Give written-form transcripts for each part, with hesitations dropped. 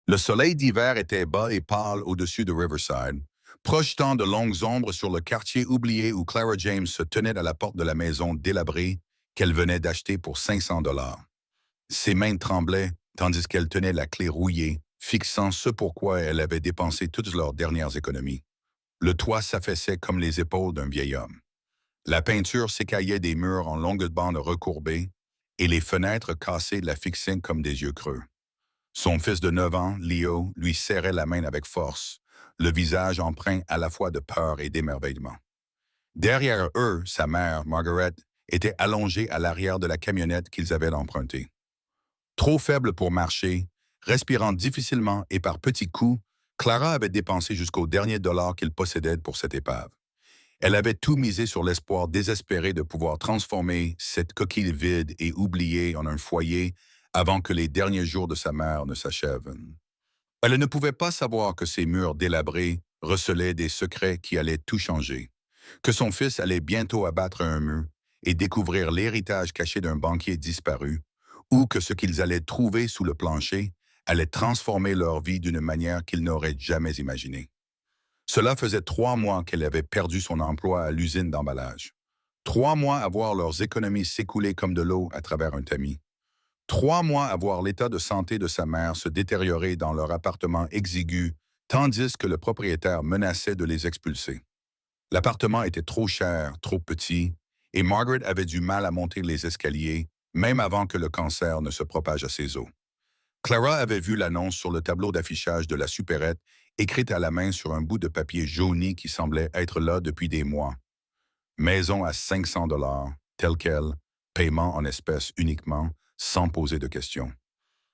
Le soleil d'hiver était bas et pâle au-dessus de Riverside, projetant de longues ombres sur le quartier oublié où Clara James se tenait à la porte de la maison délabrée qu'elle venait d'acheter pour 500 $. Ses mains tremblaient tandis qu'elle tenait la clé rouillée, fixant ce pourquoi elle avait dépensé toutes leurs dernières économies. Le toit s'affaissait comme les épaules d'un vieil homme. La peinture s'écaillait des murs en longues bandes recourbées et les fenêtres cassées la fixaient comme des yeux creux. Son fils de 9 ans, Leo, lui serrait la main avec force, le visage empreint à la fois de peur et d'émerveillement. Derrière eux, sa mère, Margaret, était allongée à l'arrière de la camionnette qu'ils avaient empruntée. Trop faible pour marcher, respirant difficilement et par petits coups, Clara avait dépensé jusqu'au dernier dollar qu'il possédait pour cette épave. Elle avait tout misé sur l'espoir désespéré de pouvoir transformer cette coquille vide et oubliée en un foyer avant que les derniers jours de sa mère ne s'achèvent. Elle ne pouvait pas savoir que ces murs délabrés recelaient des secrets qui allaient tout changer, que son fils allait bientôt abattre un mur et découvrir l'héritage caché d'un banquier disparu, ou que ce qu'ils allaient trouver sous le plancher allait transformer leur vie d'une manière qu'ils n'auraient jamais imaginée. Cela faisait 3 mois qu'elle avait perdu son emploi à l'usine d'emballage. 3 mois à voir leurs économies s'écouler comme de l'eau à travers un tamis. 3 mois à voir l'état de santé de sa mère se détériorer dans leur appartement exigu, tandis que le propriétaire menaçait de les expulser. L'appartement était trop cher, trop petit, et Margaret avait du mal à monter les escaliers, même avant que le cancer ne se propage à ses os. Clara avait vu l'annonce sur le tableau d'affichage de la supérette, écrite à la main sur un bout de papier jauni qui semblait être là depuis des mois. Maison à 500 $, tel quel, paiement en espèces uniquement, sans poser de questions.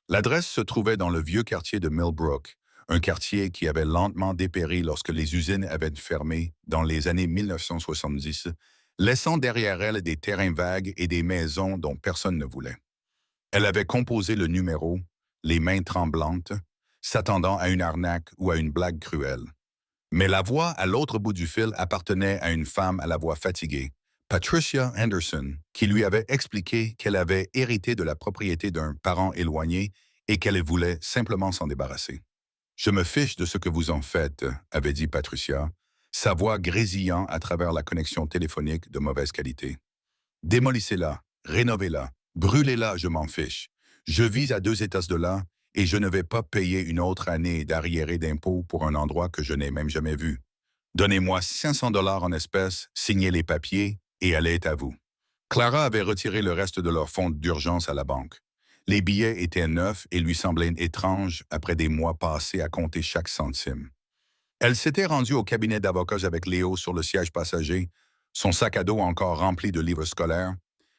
L'adresse se trouvait dans le vieux quartier de Millbrook, un quartier qui avait lentement dépéri lorsque les usines avaient fermé dans les années 1970, laissant derrière elle des terrains vagues et des maisons dont personne ne voulait. Elle avait composé le numéro, les mains tremblantes, s'attendant à une arnaque ou à une blague cruelle. Mais la voix à l'autre bout du fil appartenait à une femme à la voix fatiguée, Patricia Henderson, qui lui avait expliqué qu'elle avait hérité de la propriété d'un parent éloigné et qu'elle voulait simplement s'en débarrasser. « Je me fiche de ce que vous en faites », avait dit Patricia, sa voix grésillant à travers la connexion téléphonique de mauvaise qualité. « Démolissez-la, rénovez-la, brûlez-la, je m'en fiche. Je vis à 2 étages de là et je ne vais pas payer une autre année d'arriéré d'impôts pour un endroit que je n'ai même jamais vu. Donnez-moi 500 $ en espèces, signez les papiers et elle est à vous. » Clara avait retiré le reste de leur fonds d'urgence à la banque. Les billets étaient neufs et lui semblaient étranges après des mois passés à compter chaque centime. Elle s'était rendue au cabinet d'avocats avec Léo sur le siège passager, son sac à dos encore rempli de livres scolaires,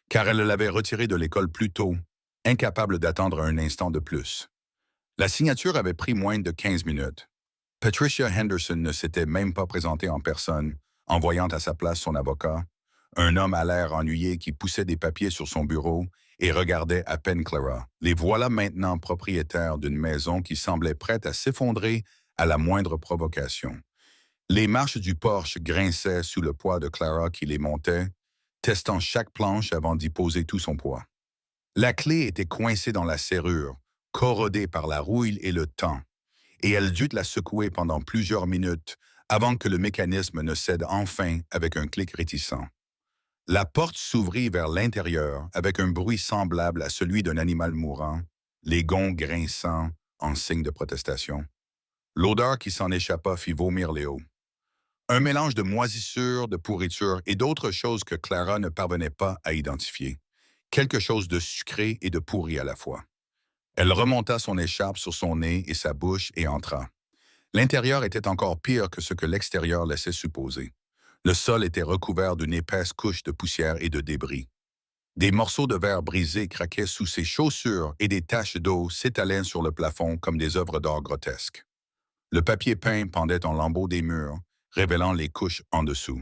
car elle l'avait retiré de l'école plus tôt, incapable d'attendre un instant de plus. La signature avait pris moins de 15 minutes. Patricia Henderson ne s'était même pas présentée en personne, envoyant à sa place son avocat, un homme à l'air ennuyé qui poussait des papiers sur son bureau et regardait à peine Clara. Les voilà maintenant propriétaires d'une maison qui semblait prête à s'effondrer à la moindre provocation. Les marches du porche grinçaient sous le poids de Clara qui les montait, testant chaque planche avant d'y poser tout son poids. La clé était coincée dans la serrure, corrodée par la rouille et le temps, et elle dut la secouer pendant plusieurs minutes avant que le mécanisme ne cède enfin avec un clic réticent. La porte s'ouvrit vers l'intérieur avec un bruit semblable à celui d'un animal mourant, les gonds grinçant en signe de protestation. L'odeur qui s'en échappa fit vomir Léo. Un mélange de moisissure, de pourriture et d'autres choses que Clara ne parvenait pas à identifier. Quelque chose de sucré et de pourri à la fois. Elle remonta son écharpe sur son nez et sa bouche et entra. L'intérieur était encore pire que ce que l'extérieur laissait supposer. Le sol était recouvert d'une épaisse couche de poussière et de débris. Des morceaux de verre brisés craquaient sous ses chaussures et des taches d'eau s'étalaient sur le plafond comme des œuvres d'art grotesques. Le papier peint pendait en lambeaux des murs, révélant les couches en dessous.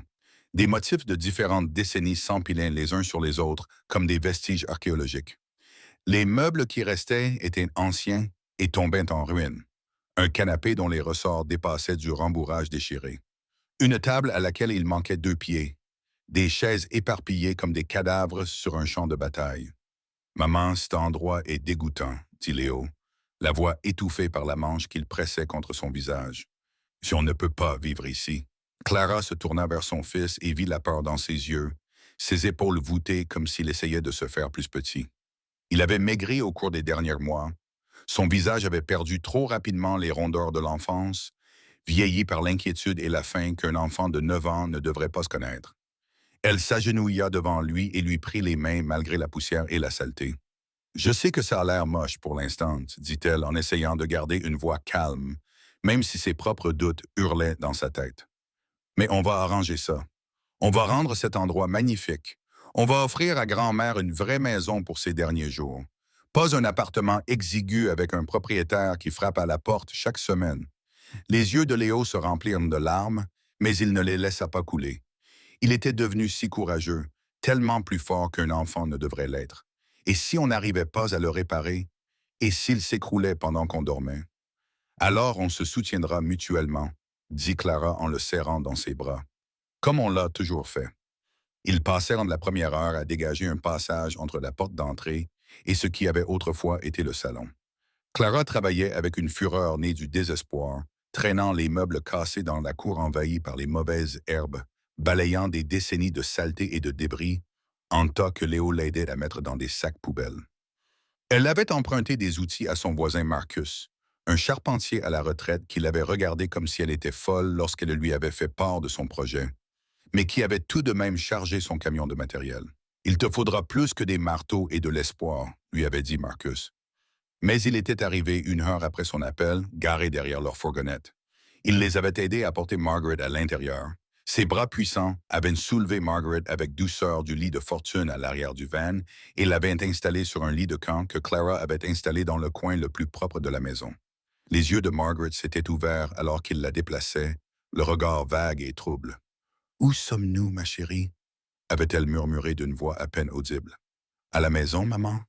Des motifs de différentes décennies s'empilaient les uns sur les autres comme des vestiges archéologiques. Les meubles qui restaient étaient anciens et tombaient en ruine. Un canapé dont les ressorts dépassaient du rembourrage déchiré. Une table à laquelle il manquait 2 pieds. Des chaises éparpillées comme des cadavres sur un champ de bataille. « Maman, cet endroit est dégoûtant, » dit Léo, la voix étouffée par la manche qu'il pressait contre son visage. Si on ne peut pas vivre ici. Clara se tourna vers son fils et vit la peur dans ses yeux, ses épaules voûtées comme s'il essayait de se faire plus petit. Il avait maigri au cours des derniers mois. Son visage avait perdu trop rapidement les rondeurs de l'enfance, vieilli par l'inquiétude et la faim qu'un enfant de 9 ans ne devrait pas se connaître. Elle s'agenouilla devant lui et lui prit les mains malgré la poussière et la saleté. « Je sais que ça a l'air moche pour l'instant, » dit-elle en essayant de garder une voix calme, même si ses propres doutes hurlaient dans sa tête. « Mais on va arranger ça. On va rendre cet endroit magnifique. On va offrir à grand-mère une vraie maison pour ses derniers jours. Pas un appartement exigu avec un propriétaire qui frappe à la porte chaque semaine. » Les yeux de Léo se remplirent de larmes, mais il ne les laissa pas couler. Il était devenu si courageux, tellement plus fort qu'un enfant ne devrait l'être. Et si on n'arrivait pas à le réparer? Et s'il s'écroulait pendant qu'on dormait? Alors on se soutiendra mutuellement, dit Clara en le serrant dans ses bras. Comme on l'a toujours fait. Ils passèrent la première heure à dégager un passage entre la porte d'entrée et ce qui avait autrefois été le salon. Clara travaillait avec une fureur née du désespoir, traînant les meubles cassés dans la cour envahie par les mauvaises herbes, balayant des décennies de saleté et de débris, en tas que Léo l'aidait à mettre dans des sacs poubelles. Elle avait emprunté des outils à son voisin Marcus, un charpentier à la retraite qui l'avait regardé comme si elle était folle lorsqu'elle lui avait fait part de son projet, mais qui avait tout de même chargé son camion de matériel. « Il te faudra plus que des marteaux et de l'espoir, » lui avait dit Marcus. Mais il était arrivé 1 heure après son appel, garé derrière leur fourgonnette. Il les avait aidés à porter Margaret à l'intérieur. Ses bras puissants avaient soulevé Margaret avec douceur du lit de fortune à l'arrière du van et l'avaient installée sur un lit de camp que Clara avait installé dans le coin le plus propre de la maison. Les yeux de Margaret s'étaient ouverts alors qu'il la déplaçait, le regard vague et trouble. « Où sommes-nous, ma chérie ?» avait-elle murmuré d'une voix à peine audible. « À la maison, maman ?»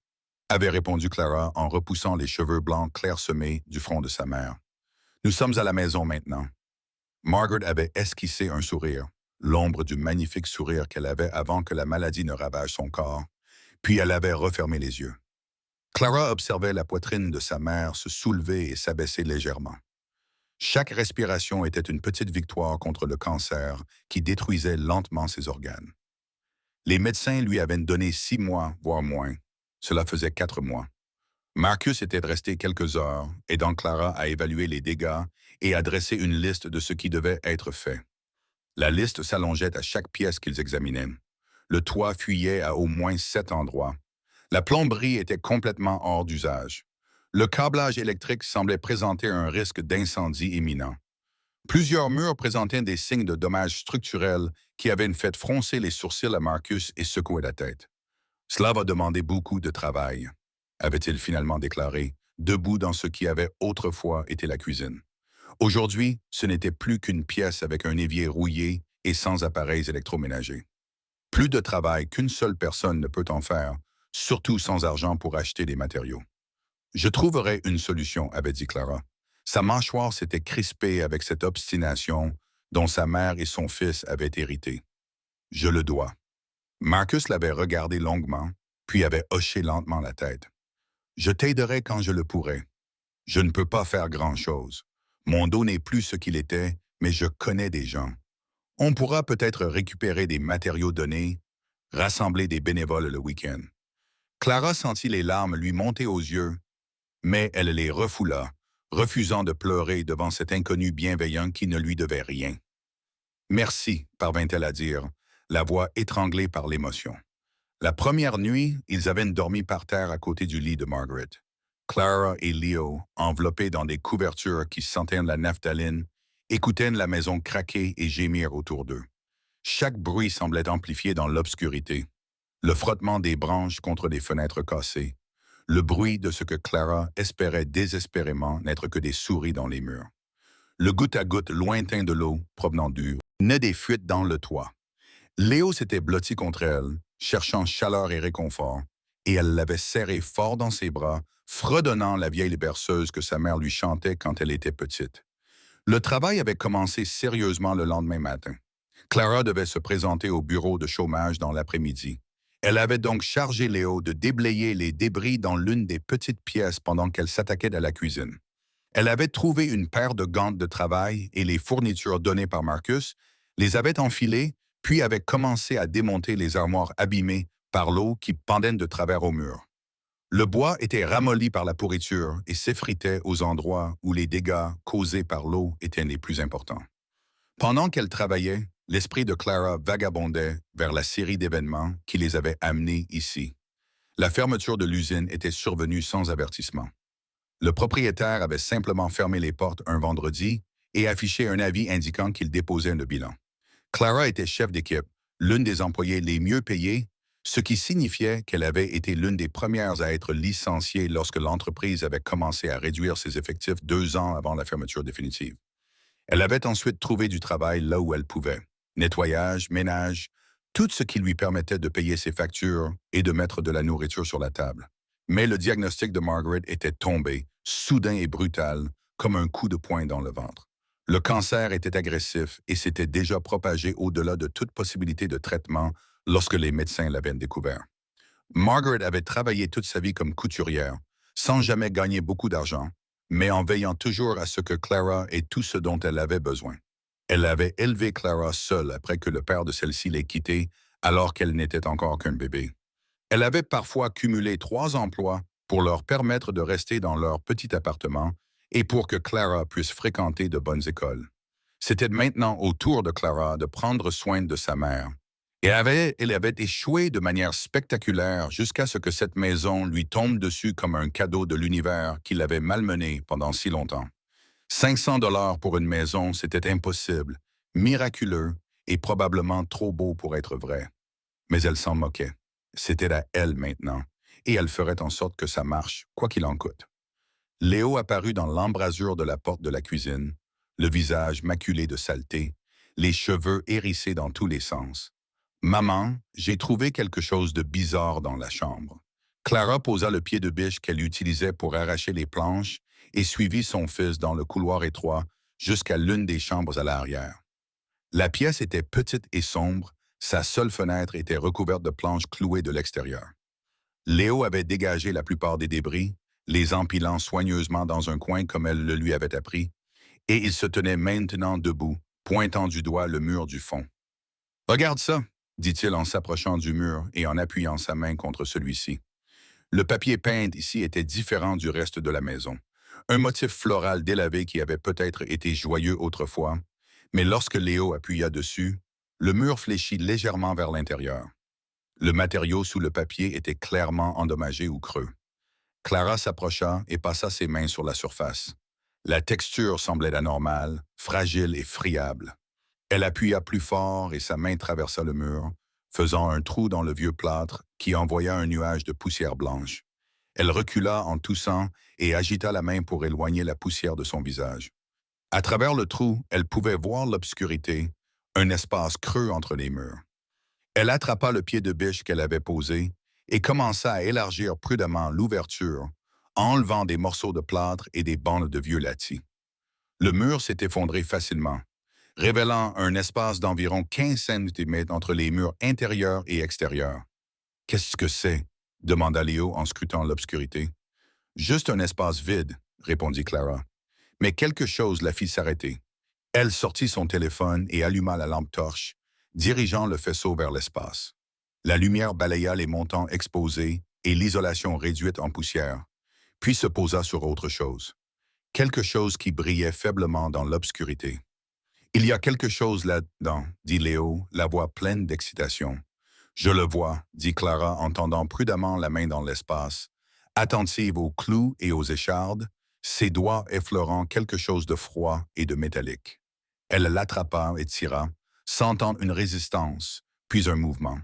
avait répondu Clara en repoussant les cheveux blancs clairsemés du front de sa mère. « Nous sommes à la maison maintenant. » Margaret avait esquissé un sourire, l'ombre du magnifique sourire qu'elle avait avant que la maladie ne ravage son corps, puis elle avait refermé les yeux. Clara observait la poitrine de sa mère se soulever et s'abaisser légèrement. Chaque respiration était une petite victoire contre le cancer qui détruisait lentement ses organes. Les médecins lui avaient donné 6 mois, voire moins. Cela faisait 4 mois. Marcus était resté quelques heures, aidant Clara à évaluer les dégâts et à dresser une liste de ce qui devait être fait. La liste s'allongeait à chaque pièce qu'ils examinaient. Le toit fuyait à au moins 7 endroits. La plomberie était complètement hors d'usage. Le câblage électrique semblait présenter un risque d'incendie imminent. Plusieurs murs présentaient des signes de dommages structurels qui avaient fait froncer les sourcils à Marcus et secouer la tête. « Cela va demander beaucoup de travail », avait-il finalement déclaré, debout dans ce qui avait autrefois été la cuisine. Aujourd'hui, ce n'était plus qu'une pièce avec un évier rouillé et sans appareils électroménagers. Plus de travail qu'une seule personne ne peut en faire, surtout sans argent pour acheter des matériaux. « Je trouverai une solution », avait dit Clara. Sa mâchoire s'était crispée avec cette obstination dont sa mère et son fils avaient hérité. « Je le dois. » Marcus l'avait regardé longuement, puis avait hoché lentement la tête. « Je t'aiderai quand je le pourrai. Je ne peux pas faire grand-chose. Mon dos n'est plus ce qu'il était, mais je connais des gens. On pourra peut-être récupérer des matériaux donnés, rassembler des bénévoles le week-end. » Clara sentit les larmes lui monter aux yeux, mais elle les refoula, refusant de pleurer devant cet inconnu bienveillant qui ne lui devait rien. « Merci », parvint-elle à dire, la voix étranglée par l'émotion. La première nuit, ils avaient dormi par terre à côté du lit de Margaret. Clara et Léo, enveloppés dans des couvertures qui sentaient la naphtaline, écoutaient la maison craquer et gémir autour d'eux. Chaque bruit semblait amplifié dans l'obscurité. Le frottement des branches contre les fenêtres cassées, le bruit de ce que Clara espérait désespérément n'être que des souris dans les murs. Le goutte-à-goutte lointain de l'eau, provenant du venait des fuites dans le toit. Léo s'était blotti contre elle, cherchant chaleur et réconfort, et elle l'avait serré fort dans ses bras, fredonnant la vieille berceuse que sa mère lui chantait quand elle était petite. Le travail avait commencé sérieusement le lendemain matin. Clara devait se présenter au bureau de chômage dans l'après-midi. Elle avait donc chargé Léo de déblayer les débris dans l'une des petites pièces pendant qu'elle s'attaquait à la cuisine. Elle avait trouvé une paire de gants de travail et les fournitures données par Marcus, les avait enfilées, puis avait commencé à démonter les armoires abîmées par l'eau qui pendaient de travers au mur. Le bois était ramolli par la pourriture et s'effritait aux endroits où les dégâts causés par l'eau étaient les plus importants. Pendant qu'elle travaillait, l'esprit de Clara vagabondait vers la série d'événements qui les avaient amenés ici. La fermeture de l'usine était survenue sans avertissement. Le propriétaire avait simplement fermé les portes un vendredi et affiché un avis indiquant qu'il déposait le bilan. Clara était chef d'équipe, l'une des employées les mieux payées, ce qui signifiait qu'elle avait été l'une des premières à être licenciée lorsque l'entreprise avait commencé à réduire ses effectifs 2 ans avant la fermeture définitive. Elle avait ensuite trouvé du travail là où elle pouvait. Nettoyage, ménage, tout ce qui lui permettait de payer ses factures et de mettre de la nourriture sur la table. Mais le diagnostic de Margaret était tombé, soudain et brutal, comme un coup de poing dans le ventre. Le cancer était agressif et s'était déjà propagé au-delà de toute possibilité de traitement lorsque les médecins l'avaient découvert. Margaret avait travaillé toute sa vie comme couturière, sans jamais gagner beaucoup d'argent, mais en veillant toujours à ce que Clara ait tout ce dont elle avait besoin. Elle avait élevé Clara seule après que le père de celle-ci l'ait quittée, alors qu'elle n'était encore qu'un bébé. Elle avait parfois cumulé 3 emplois pour leur permettre de rester dans leur petit appartement et pour que Clara puisse fréquenter de bonnes écoles. C'était maintenant au tour de Clara de prendre soin de sa mère. Et elle avait échoué de manière spectaculaire jusqu'à ce que cette maison lui tombe dessus comme un cadeau de l'univers qui l'avait malmenée pendant si longtemps. 500 $ pour une maison, c'était impossible, miraculeux et probablement trop beau pour être vrai. Mais elle s'en moquait. C'était à elle maintenant, et elle ferait en sorte que ça marche, quoi qu'il en coûte. Léo apparut dans l'embrasure de la porte de la cuisine, le visage maculé de saleté, les cheveux hérissés dans tous les sens. Maman, j'ai trouvé quelque chose de bizarre dans la chambre. Clara posa le pied de biche qu'elle utilisait pour arracher les planches et suivit son fils dans le couloir étroit jusqu'à l'une des chambres à l'arrière. La pièce était petite et sombre, sa seule fenêtre était recouverte de planches clouées de l'extérieur. Léo avait dégagé la plupart des débris, les empilant soigneusement dans un coin comme elle le lui avait appris, et il se tenait maintenant debout, pointant du doigt le mur du fond. « Regarde ça !» dit-il en s'approchant du mur et en appuyant sa main contre celui-ci. Le papier peint ici était différent du reste de la maison. Un motif floral délavé qui avait peut-être été joyeux autrefois, mais lorsque Léo appuya dessus, le mur fléchit légèrement vers l'intérieur. Le matériau sous le papier était clairement endommagé ou creux. Clara s'approcha et passa ses mains sur la surface. La texture semblait anormale, fragile et friable. Elle appuya plus fort et sa main traversa le mur, faisant un trou dans le vieux plâtre qui envoya un nuage de poussière blanche. Elle recula en toussant et agita la main pour éloigner la poussière de son visage. À travers le trou, elle pouvait voir l'obscurité, un espace creux entre les murs. Elle attrapa le pied de biche qu'elle avait posé et commença à élargir prudemment l'ouverture, enlevant des morceaux de plâtre et des bandes de vieux latis. Le mur s'est effondré facilement, révélant un espace d'environ 15 cm entre les murs intérieurs et extérieurs. « Qu'est-ce que c'est ?» demanda Léo en scrutant l'obscurité. « Juste un espace vide », répondit Clara. Mais quelque chose la fit s'arrêter. Elle sortit son téléphone et alluma la lampe torche, dirigeant le faisceau vers l'espace. La lumière balaya les montants exposés et l'isolation réduite en poussière, puis se posa sur autre chose. Quelque chose qui brillait faiblement dans l'obscurité. « Il y a quelque chose là-dedans, » dit Léo, la voix pleine d'excitation. « Je le vois, » dit Clara en tendant prudemment la main dans l'espace, attentive aux clous et aux échardes, ses doigts effleurant quelque chose de froid et de métallique. Elle l'attrapa et tira, sentant une résistance, puis un mouvement.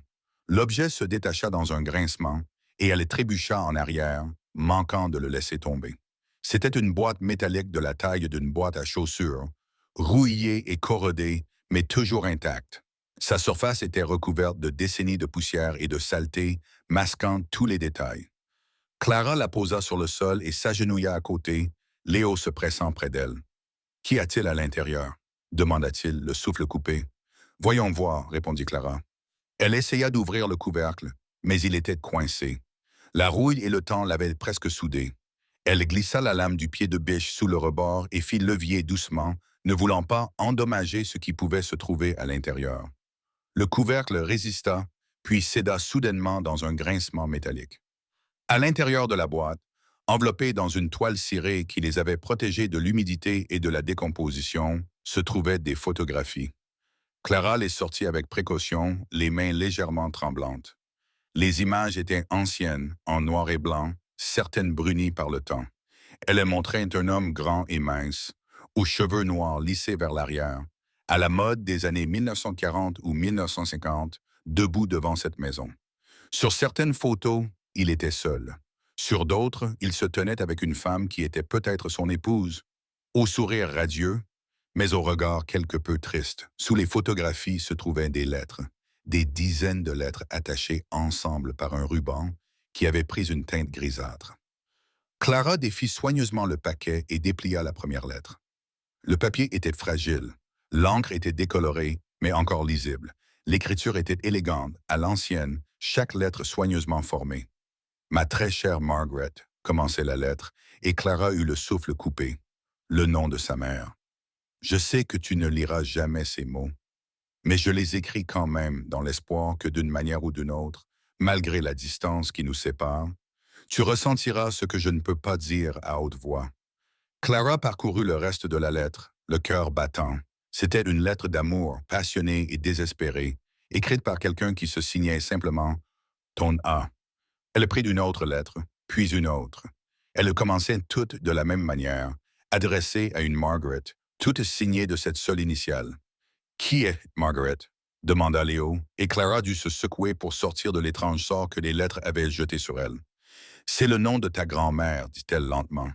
L'objet se détacha dans un grincement et elle trébucha en arrière, manquant de le laisser tomber. C'était une boîte métallique de la taille d'une boîte à chaussures, rouillée et corrodée, mais toujours intacte. Sa surface était recouverte de décennies de poussière et de saleté, masquant tous les détails. Clara la posa sur le sol et s'agenouilla à côté, Léo se pressant près d'elle. « Qu'y a-t-il à l'intérieur » demanda-t-il, le souffle coupé. « Voyons voir, » répondit Clara. Elle essaya d'ouvrir le couvercle, mais il était coincé. La rouille et le temps l'avaient presque soudé. Elle glissa la lame du pied de biche sous le rebord et fit levier doucement, ne voulant pas endommager ce qui pouvait se trouver à l'intérieur. Le couvercle résista, puis céda soudainement dans un grincement métallique. À l'intérieur de la boîte, enveloppés dans une toile cirée qui les avait protégés de l'humidité et de la décomposition, se trouvaient des photographies. Clara les sortit avec précaution, les mains légèrement tremblantes. Les images étaient anciennes, en noir et blanc, certaines brunies par le temps. Elle montrait un homme grand et mince, aux cheveux noirs lissés vers l'arrière, à la mode des années 1940 ou 1950, debout devant cette maison. Sur certaines photos, il était seul. Sur d'autres, il se tenait avec une femme qui était peut-être son épouse, au sourire radieux, mais au regard quelque peu triste. Sous les photographies se trouvaient des lettres, des dizaines de lettres attachées ensemble par un ruban qui avait pris une teinte grisâtre. Clara défit soigneusement le paquet et déplia la première lettre. Le papier était fragile, l'encre était décolorée, mais encore lisible. L'écriture était élégante, à l'ancienne, chaque lettre soigneusement formée. « Ma très chère Margaret », commençait la lettre, et Clara eut le souffle coupé. Le nom de sa mère. « Je sais que tu ne liras jamais ces mots, mais je les écris quand même dans l'espoir que d'une manière ou d'une autre, malgré la distance qui nous sépare, tu ressentiras ce que je ne peux pas dire à haute voix. » Clara parcourut le reste de la lettre, le cœur battant. C'était une lettre d'amour, passionnée et désespérée, écrite par quelqu'un qui se signait simplement « Ton A ». Elle prit une autre lettre, puis une autre. Elles commençaient toutes de la même manière, adressées à une Margaret, toutes signées de cette seule initiale. « Qui est Margaret ?» demanda Léo, et Clara dut se secouer pour sortir de l'étrange sort que les lettres avaient jeté sur elle. « C'est le nom de ta grand-mère, dit-elle lentement.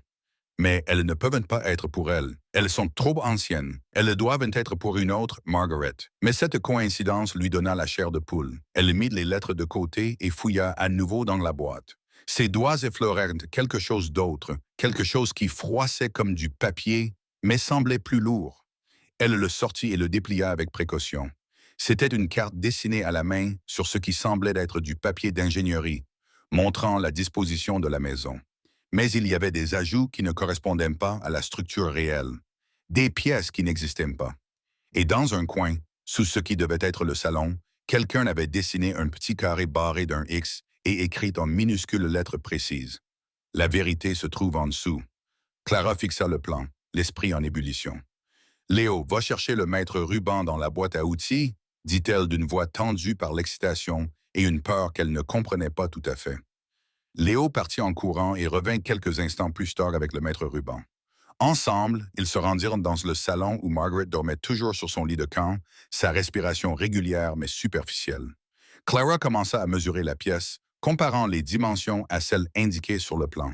Mais elles ne peuvent pas être pour elle. Elles sont trop anciennes. Elles doivent être pour une autre, Margaret. » Mais cette coïncidence lui donna la chair de poule. Elle mit les lettres de côté et fouilla à nouveau dans la boîte. Ses doigts effleurèrent quelque chose d'autre, quelque chose qui froissait comme du papier, mais semblait plus lourd. Elle le sortit et le déplia avec précaution. C'était une carte dessinée à la main sur ce qui semblait être du papier d'ingénierie, montrant la disposition de la maison. Mais il y avait des ajouts qui ne correspondaient pas à la structure réelle, des pièces qui n'existaient pas. Et dans un coin, sous ce qui devait être le salon, quelqu'un avait dessiné un petit carré barré d'un X et écrit en minuscules lettres précises. « La vérité se trouve en dessous. » Clara fixa le plan, l'esprit en ébullition. « Léo, va chercher le maître ruban dans la boîte à outils, » dit-elle d'une voix tendue par l'excitation et une peur qu'elle ne comprenait pas tout à fait. Léo partit en courant et revint quelques instants plus tard avec le maître ruban. Ensemble, ils se rendirent dans le salon où Margaret dormait toujours sur son lit de camp, sa respiration régulière mais superficielle. Clara commença à mesurer la pièce, comparant les dimensions à celles indiquées sur le plan.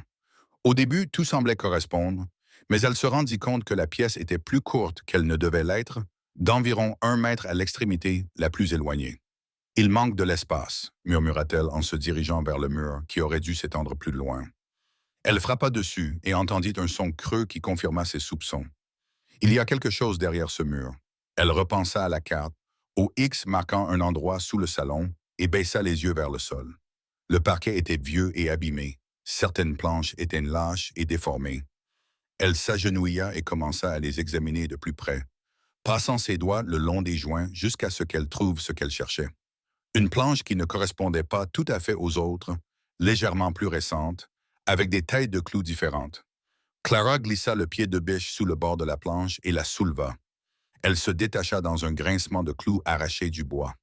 Au début, tout semblait correspondre, mais elle se rendit compte que la pièce était plus courte qu'elle ne devait l'être, d'environ 1 mètre à l'extrémité la plus éloignée. « Il manque de l'espace », murmura-t-elle en se dirigeant vers le mur qui aurait dû s'étendre plus loin. Elle frappa dessus et entendit un son creux qui confirma ses soupçons. Il y a quelque chose derrière ce mur. Elle repensa à la carte, au X marquant un endroit sous le salon, et baissa les yeux vers le sol. Le parquet était vieux et abîmé. Certaines planches étaient lâches et déformées. Elle s'agenouilla et commença à les examiner de plus près, passant ses doigts le long des joints jusqu'à ce qu'elle trouve ce qu'elle cherchait. Une planche qui ne correspondait pas tout à fait aux autres, légèrement plus récente, avec des têtes de clous différentes. Clara glissa le pied de biche sous le bord de la planche et la souleva. Elle se détacha dans un grincement de clous arrachés du bois.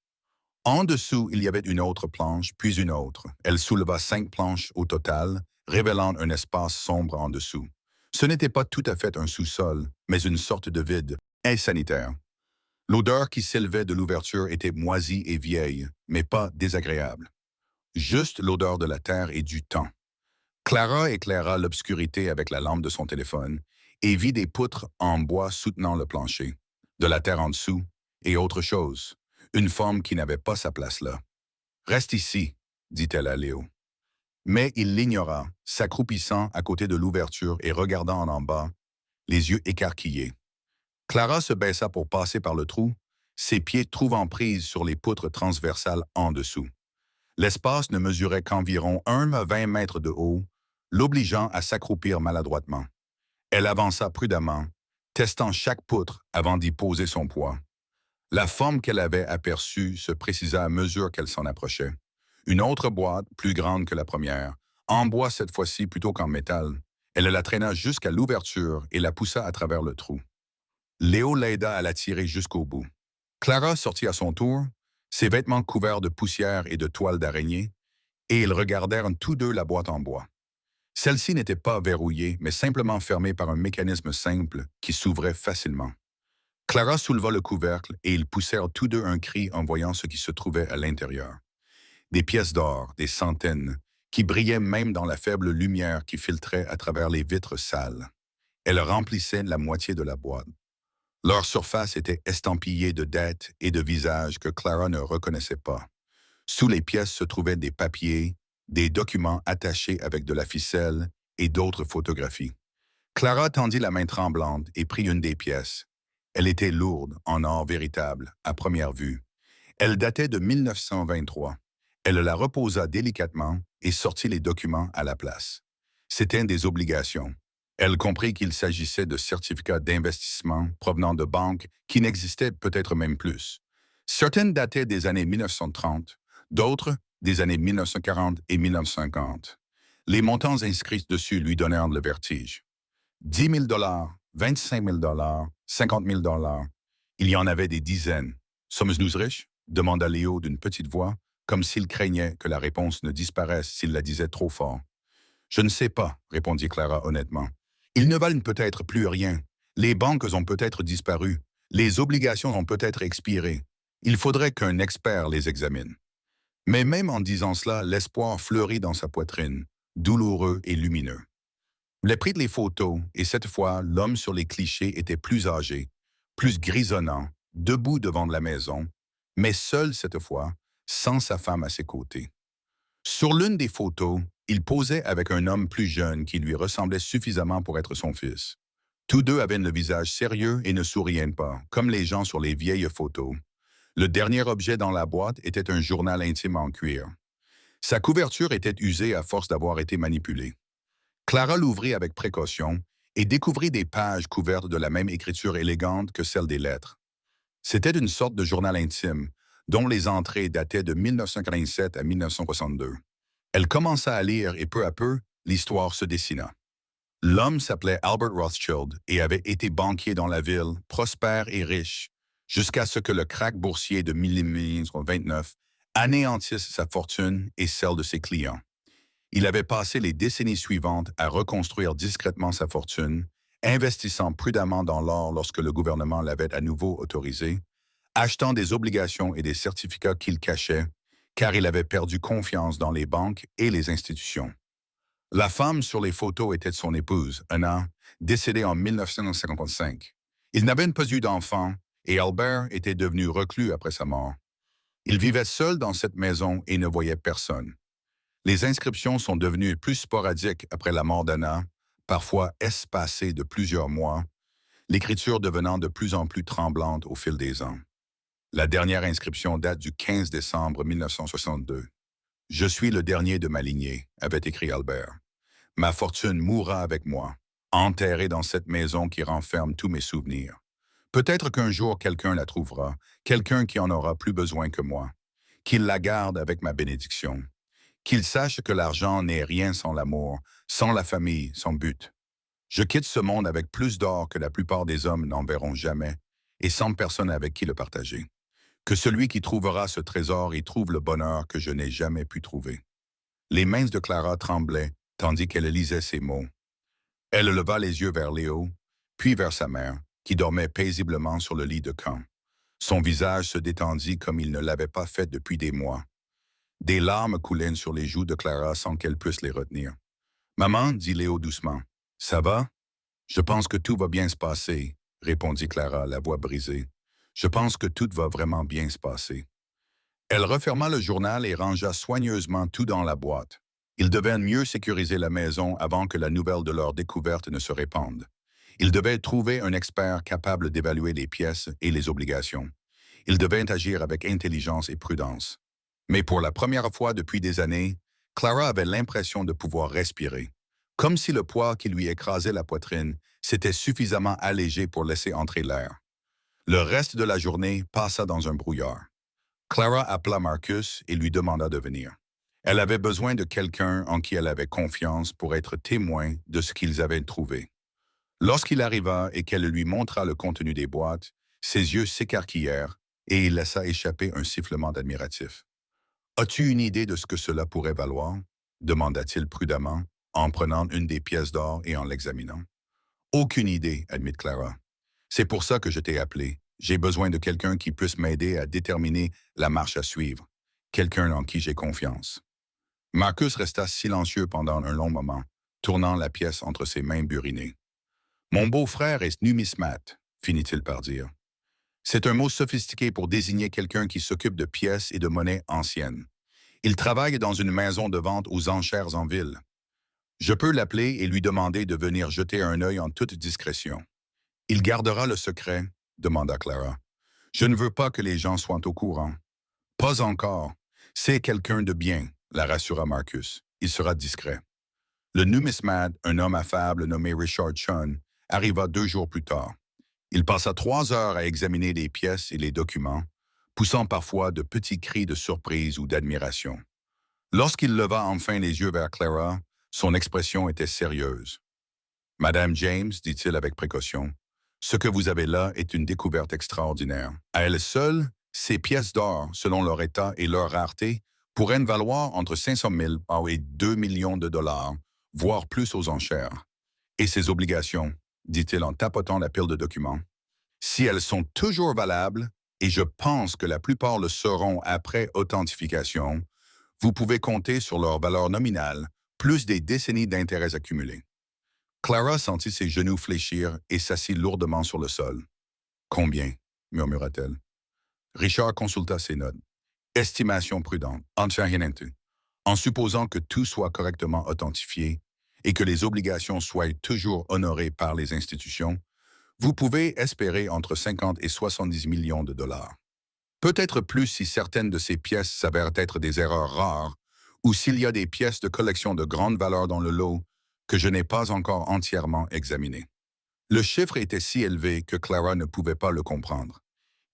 En dessous, il y avait une autre planche, puis une autre. Elle souleva 5 planches au total, révélant un espace sombre en dessous. Ce n'était pas tout à fait un sous-sol, mais une sorte de vide, insanitaire. L'odeur qui s'élevait de l'ouverture était moisie et vieille, mais pas désagréable. Juste l'odeur de la terre et du temps. Clara éclaira l'obscurité avec la lampe de son téléphone et vit des poutres en bois soutenant le plancher, de la terre en dessous et autre chose, une forme qui n'avait pas sa place là. « Reste ici », dit-elle à Léo. Mais il l'ignora, s'accroupissant à côté de l'ouverture et regardant en bas, les yeux écarquillés. Clara se baissa pour passer par le trou, ses pieds trouvant prise sur les poutres transversales en dessous. L'espace ne mesurait qu'environ 1,20 mètres de haut, l'obligeant à s'accroupir maladroitement. Elle avança prudemment, testant chaque poutre avant d'y poser son poids. La forme qu'elle avait aperçue se précisa à mesure qu'elle s'en approchait. Une autre boîte, plus grande que la première, en bois cette fois-ci plutôt qu'en métal. Elle la traîna jusqu'à l'ouverture et la poussa à travers le trou. Léo l'aida à la tirer jusqu'au bout. Clara sortit à son tour, ses vêtements couverts de poussière et de toiles d'araignée, et ils regardèrent tous deux la boîte en bois. Celle-ci n'était pas verrouillée, mais simplement fermée par un mécanisme simple qui s'ouvrait facilement. Clara souleva le couvercle et ils poussèrent tous deux un cri en voyant ce qui se trouvait à l'intérieur. Des pièces d'or, des centaines, qui brillaient même dans la faible lumière qui filtrait à travers les vitres sales. Elles remplissaient la moitié de la boîte. Leur surface était estampillée de dettes et de visages que Clara ne reconnaissait pas. Sous les pièces se trouvaient des papiers, des documents attachés avec de la ficelle et d'autres photographies. Clara tendit la main tremblante et prit une des pièces. Elle était lourde, en or véritable, à première vue. Elle datait de 1923. Elle la reposa délicatement et sortit les documents à la place. C'étaient des obligations. Elle comprit qu'il s'agissait de certificats d'investissement provenant de banques qui n'existaient peut-être même plus. Certaines dataient des années 1930, d'autres des années 1940 et 1950. Les montants inscrits dessus lui donnèrent le vertige. 10 000 $, 25 000 $, 50 000 $. Il y en avait des dizaines. Sommes-nous riches? Demanda Léo d'une petite voix, comme s'il craignait que la réponse ne disparaisse s'il la disait trop fort. Je ne sais pas, répondit Clara honnêtement. Ils ne valent peut-être plus rien. Les banques ont peut-être disparu. Les obligations ont peut-être expiré. Il faudrait qu'un expert les examine. Mais même en disant cela, l'espoir fleurit dans sa poitrine, douloureux et lumineux. Les prit les photos, et cette fois, l'homme sur les clichés était plus âgé, plus grisonnant, debout devant la maison, mais seul cette fois, sans sa femme à ses côtés. Sur l'une des photos, il posait avec un homme plus jeune qui lui ressemblait suffisamment pour être son fils. Tous deux avaient le visage sérieux et ne souriaient pas, comme les gens sur les vieilles photos. Le dernier objet dans la boîte était un journal intime en cuir. Sa couverture était usée à force d'avoir été manipulée. Clara l'ouvrit avec précaution et découvrit des pages couvertes de la même écriture élégante que celle des lettres. C'était une sorte de journal intime, dont les entrées dataient de 1947 à 1962. Elle commença à lire et peu à peu, l'histoire se dessina. L'homme s'appelait Albert Rothschild et avait été banquier dans la ville, prospère et riche, jusqu'à ce que le krach boursier de 1929 anéantisse sa fortune et celle de ses clients. Il avait passé les décennies suivantes à reconstruire discrètement sa fortune, investissant prudemment dans l'or lorsque le gouvernement l'avait à nouveau autorisé, achetant des obligations et des certificats qu'il cachait, car il avait perdu confiance dans les banques et les institutions. La femme sur les photos était son épouse, Anna, décédée en 1955. Il n'avait pas eu d'enfant et Albert était devenu reclus après sa mort. Il vivait seul dans cette maison et ne voyait personne. Les inscriptions sont devenues plus sporadiques après la mort d'Anna, parfois espacées de plusieurs mois, l'écriture devenant de plus en plus tremblante au fil des ans. La dernière inscription date du 15 décembre 1962. « Je suis le dernier de ma lignée », avait écrit Albert. « Ma fortune mourra avec moi, enterrée dans cette maison qui renferme tous mes souvenirs. Peut-être qu'un jour quelqu'un la trouvera, quelqu'un qui en aura plus besoin que moi, qu'il la garde avec ma bénédiction. Qu'il sache que l'argent n'est rien sans l'amour, sans la famille, sans but. Je quitte ce monde avec plus d'or que la plupart des hommes n'en verront jamais, et sans personne avec qui le partager. Que celui qui trouvera ce trésor y trouve le bonheur que je n'ai jamais pu trouver. » Les mains de Clara tremblaient, tandis qu'elle lisait ces mots. Elle leva les yeux vers Léo, puis vers sa mère, qui dormait paisiblement sur le lit de camp. Son visage se détendit comme il ne l'avait pas fait depuis des mois. Des larmes coulaient sur les joues de Clara sans qu'elle puisse les retenir. « Maman, dit Léo doucement, ça va? Je pense que tout va bien se passer, répondit Clara, la voix brisée. Je pense que tout va vraiment bien se passer. Elle referma le journal et rangea soigneusement tout dans la boîte. Ils devaient mieux sécuriser la maison avant que la nouvelle de leur découverte ne se répande. Ils devaient trouver un expert capable d'évaluer les pièces et les obligations. Ils devaient agir avec intelligence et prudence. Mais pour la première fois depuis des années, Clara avait l'impression de pouvoir respirer, comme si le poids qui lui écrasait la poitrine s'était suffisamment allégé pour laisser entrer l'air. Le reste de la journée passa dans un brouillard. Clara appela Marcus et lui demanda de venir. Elle avait besoin de quelqu'un en qui elle avait confiance pour être témoin de ce qu'ils avaient trouvé. Lorsqu'il arriva et qu'elle lui montra le contenu des boîtes, ses yeux s'écarquillèrent et il laissa échapper un sifflement admiratif. As-tu une idée de ce que cela pourrait valoir? Demanda-t-il prudemment, en prenant une des pièces d'or et en l'examinant. Aucune idée, admit Clara. C'est pour ça que je t'ai appelé. J'ai besoin de quelqu'un qui puisse m'aider à déterminer la marche à suivre. Quelqu'un en qui j'ai confiance. Marcus resta silencieux pendant un long moment, tournant la pièce entre ses mains burinées. Mon beau-frère est numismate, finit-il par dire. C'est un mot sophistiqué pour désigner quelqu'un qui s'occupe de pièces et de monnaies anciennes. Il travaille dans une maison de vente aux enchères en ville. Je peux l'appeler et lui demander de venir jeter un œil en toute discrétion. Il gardera le secret, demanda Clara. Je ne veux pas que les gens soient au courant. Pas encore. C'est quelqu'un de bien, la rassura Marcus. Il sera discret. Le numismate, un homme affable nommé Richard Chun, arriva 2 jours plus tard. Il passa 3 heures à examiner les pièces et les documents, poussant parfois de petits cris de surprise ou d'admiration. Lorsqu'il leva enfin les yeux vers Clara, son expression était sérieuse. « Madame James, dit-il avec précaution, ce que vous avez là est une découverte extraordinaire. À elles seules, ces pièces d'or, selon leur état et leur rareté, pourraient valoir entre 500 000 et 2 millions de dollars, voire plus aux enchères. Et ces obligations, dit-il en tapotant la pile de documents, si elles sont toujours valables, et je pense que la plupart le seront après authentification, vous pouvez compter sur leur valeur nominale, plus des décennies d'intérêts accumulés. Clara sentit ses genoux fléchir et s'assit lourdement sur le sol. « Combien ?» murmura-t-elle. Richard consulta ses notes. « Estimation prudente, en supposant que tout soit correctement authentifié et que les obligations soient toujours honorées par les institutions, vous pouvez espérer entre 50 et 70 millions de dollars. Peut-être plus si certaines de ces pièces s'avèrent être des erreurs rares ou s'il y a des pièces de collection de grande valeur dans le lot que je n'ai pas encore entièrement examinées. » Le chiffre était si élevé que Clara ne pouvait pas le comprendre.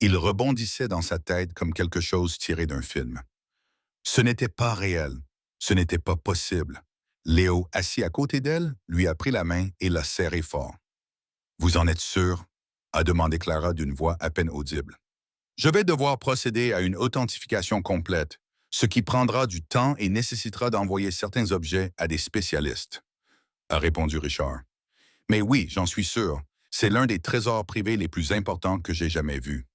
Il rebondissait dans sa tête comme quelque chose tiré d'un film. Ce n'était pas réel. Ce n'était pas possible. Léo, assis à côté d'elle, lui a pris la main et l'a serré fort. « Vous en êtes sûr? » a demandé Clara d'une voix à peine audible. « Je vais devoir procéder à une authentification complète, ce qui prendra du temps et nécessitera d'envoyer certains objets à des spécialistes, » a répondu Richard. « Mais oui, j'en suis sûr, c'est l'un des trésors privés les plus importants que j'ai jamais vus.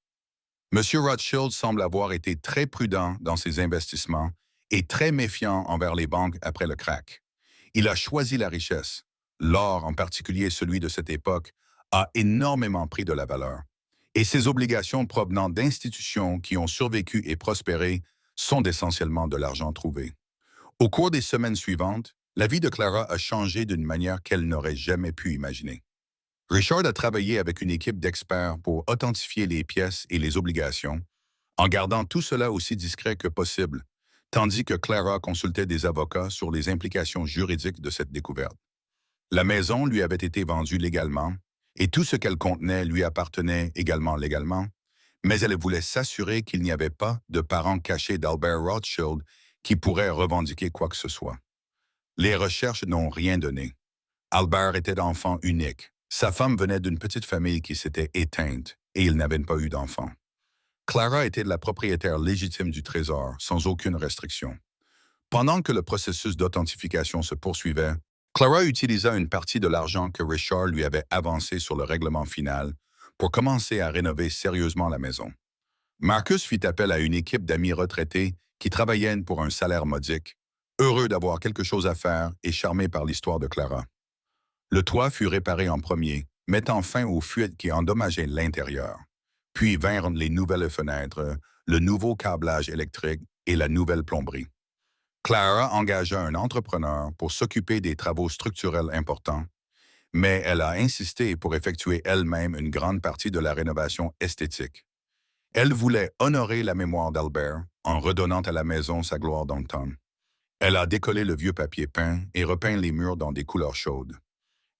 M. Rothschild semble avoir été très prudent dans ses investissements et très méfiant envers les banques après le krach. Il a choisi la richesse. L'or, en particulier celui de cette époque, a énormément pris de la valeur. Et ses obligations provenant d'institutions qui ont survécu et prospéré sont essentiellement de l'argent trouvé. Au cours des semaines suivantes, la vie de Clara a changé d'une manière qu'elle n'aurait jamais pu imaginer. Richard a travaillé avec une équipe d'experts pour authentifier les pièces et les obligations, en gardant tout cela aussi discret que possible, tandis que Clara consultait des avocats sur les implications juridiques de cette découverte. La maison lui avait été vendue légalement, et tout ce qu'elle contenait lui appartenait également légalement, mais elle voulait s'assurer qu'il n'y avait pas de parents cachés d'Albert Rothschild qui pourraient revendiquer quoi que ce soit. Les recherches n'ont rien donné. Albert était enfant unique. Sa femme venait d'une petite famille qui s'était éteinte et ils n'avaient pas eu d'enfant. Clara était la propriétaire légitime du trésor, sans aucune restriction. Pendant que le processus d'authentification se poursuivait, Clara utilisa une partie de l'argent que Richard lui avait avancé sur le règlement final pour commencer à rénover sérieusement la maison. Marcus fit appel à une équipe d'amis retraités qui travaillaient pour un salaire modique, heureux d'avoir quelque chose à faire et charmés par l'histoire de Clara. Le toit fut réparé en premier, mettant fin aux fuites qui endommageaient l'intérieur. Puis vinrent les nouvelles fenêtres, le nouveau câblage électrique et la nouvelle plomberie. Clara engagea un entrepreneur pour s'occuper des travaux structurels importants, mais elle a insisté pour effectuer elle-même une grande partie de la rénovation esthétique. Elle voulait honorer la mémoire d'Albert en redonnant à la maison sa gloire d'antan. Elle a décollé le vieux papier peint et repeint les murs dans des couleurs chaudes.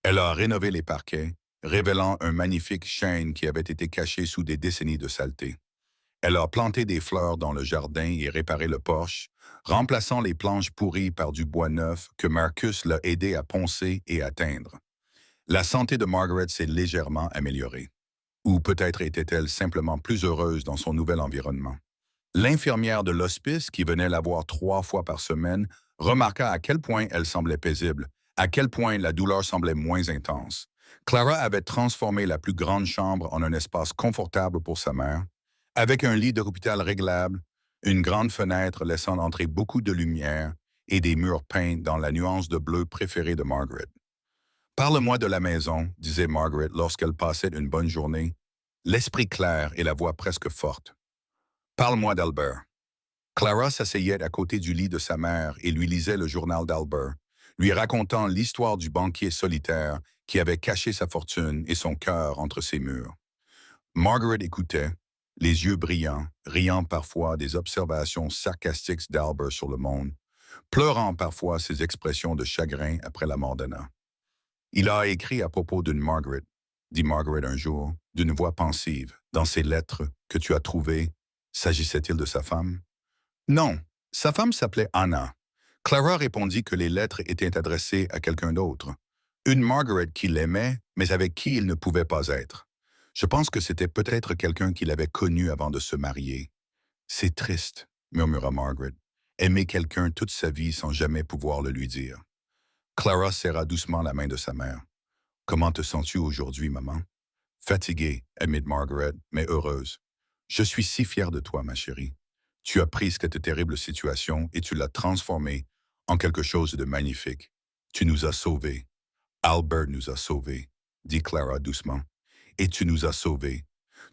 Elle a rénové les parquets, révélant un magnifique chêne qui avait été caché sous des décennies de saleté. Elle a planté des fleurs dans le jardin et réparé le porche, remplaçant les planches pourries par du bois neuf que Marcus l'a aidé à poncer et à teindre. La santé de Margaret s'est légèrement améliorée. Ou peut-être était-elle simplement plus heureuse dans son nouvel environnement. L'infirmière de l'hospice, qui venait la voir 3 fois par semaine, remarqua à quel point elle semblait paisible, à quel point la douleur semblait moins intense. Clara avait transformé la plus grande chambre en un espace confortable pour sa mère, avec un lit d'hôpital réglable, une grande fenêtre laissant entrer beaucoup de lumière et des murs peints dans la nuance de bleu préférée de Margaret. Parle-moi de la maison, disait Margaret lorsqu'elle passait une bonne journée, l'esprit clair et la voix presque forte. Parle-moi d'Albert. Clara s'asseyait à côté du lit de sa mère et lui lisait le journal d'Albert, lui racontant l'histoire du banquier solitaire qui avait caché sa fortune et son cœur entre ses murs. Margaret écoutait, les yeux brillants, riant parfois des observations sarcastiques d'Albert sur le monde, pleurant parfois ses expressions de chagrin après la mort d'Anna. Il a écrit à propos d'une Margaret, dit Margaret un jour, d'une voix pensive, dans ses lettres que tu as trouvées. S'agissait-il de sa femme? Non, sa femme s'appelait Anna. Clara répondit que les lettres étaient adressées à quelqu'un d'autre. Une Margaret qui l'aimait, mais avec qui il ne pouvait pas être. Je pense que c'était peut-être quelqu'un qu'il avait connu avant de se marier. C'est triste, murmura Margaret. Aimer quelqu'un toute sa vie sans jamais pouvoir le lui dire. Clara serra doucement la main de sa mère. Comment te sens-tu aujourd'hui, maman? Fatiguée, admit Margaret, mais heureuse. Je suis si fière de toi, ma chérie. Tu as pris cette terrible situation et tu l'as transformée en quelque chose de magnifique. Tu nous as sauvés. Albert nous a sauvés, dit Clara doucement. Et tu nous as sauvés.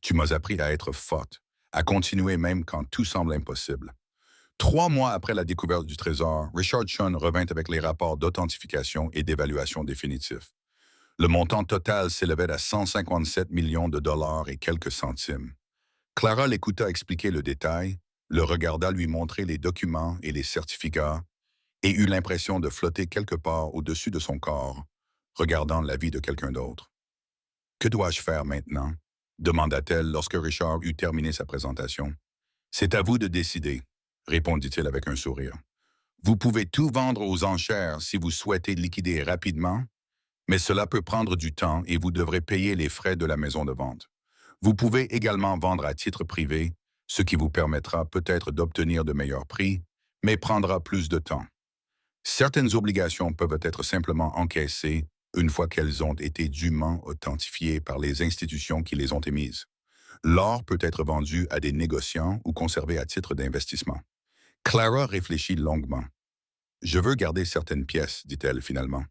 Tu m'as appris à être forte, à continuer même quand tout semble impossible. 3 mois après la découverte du trésor, Richard Shun revint avec les rapports d'authentification et d'évaluation définitifs. Le montant total s'élevait à 157 millions de dollars et quelques centimes. Clara l'écouta expliquer le détail, le regarda lui montrer les documents et les certificats, et eut l'impression de flotter quelque part au-dessus de son corps, regardant la vie de quelqu'un d'autre. « Que dois-je faire maintenant? » demanda-t-elle lorsque Richard eut terminé sa présentation. « C'est à vous de décider, » répondit-il avec un sourire. « Vous pouvez tout vendre aux enchères si vous souhaitez liquider rapidement, mais cela peut prendre du temps et vous devrez payer les frais de la maison de vente. Vous pouvez également vendre à titre privé, ce qui vous permettra peut-être d'obtenir de meilleurs prix, mais prendra plus de temps. Certaines obligations peuvent être simplement encaissées une fois qu'elles ont été dûment authentifiées par les institutions qui les ont émises. L'or peut être vendu à des négociants ou conservé à titre d'investissement. Clara réfléchit longuement. « Je veux garder certaines pièces, dit-elle finalement.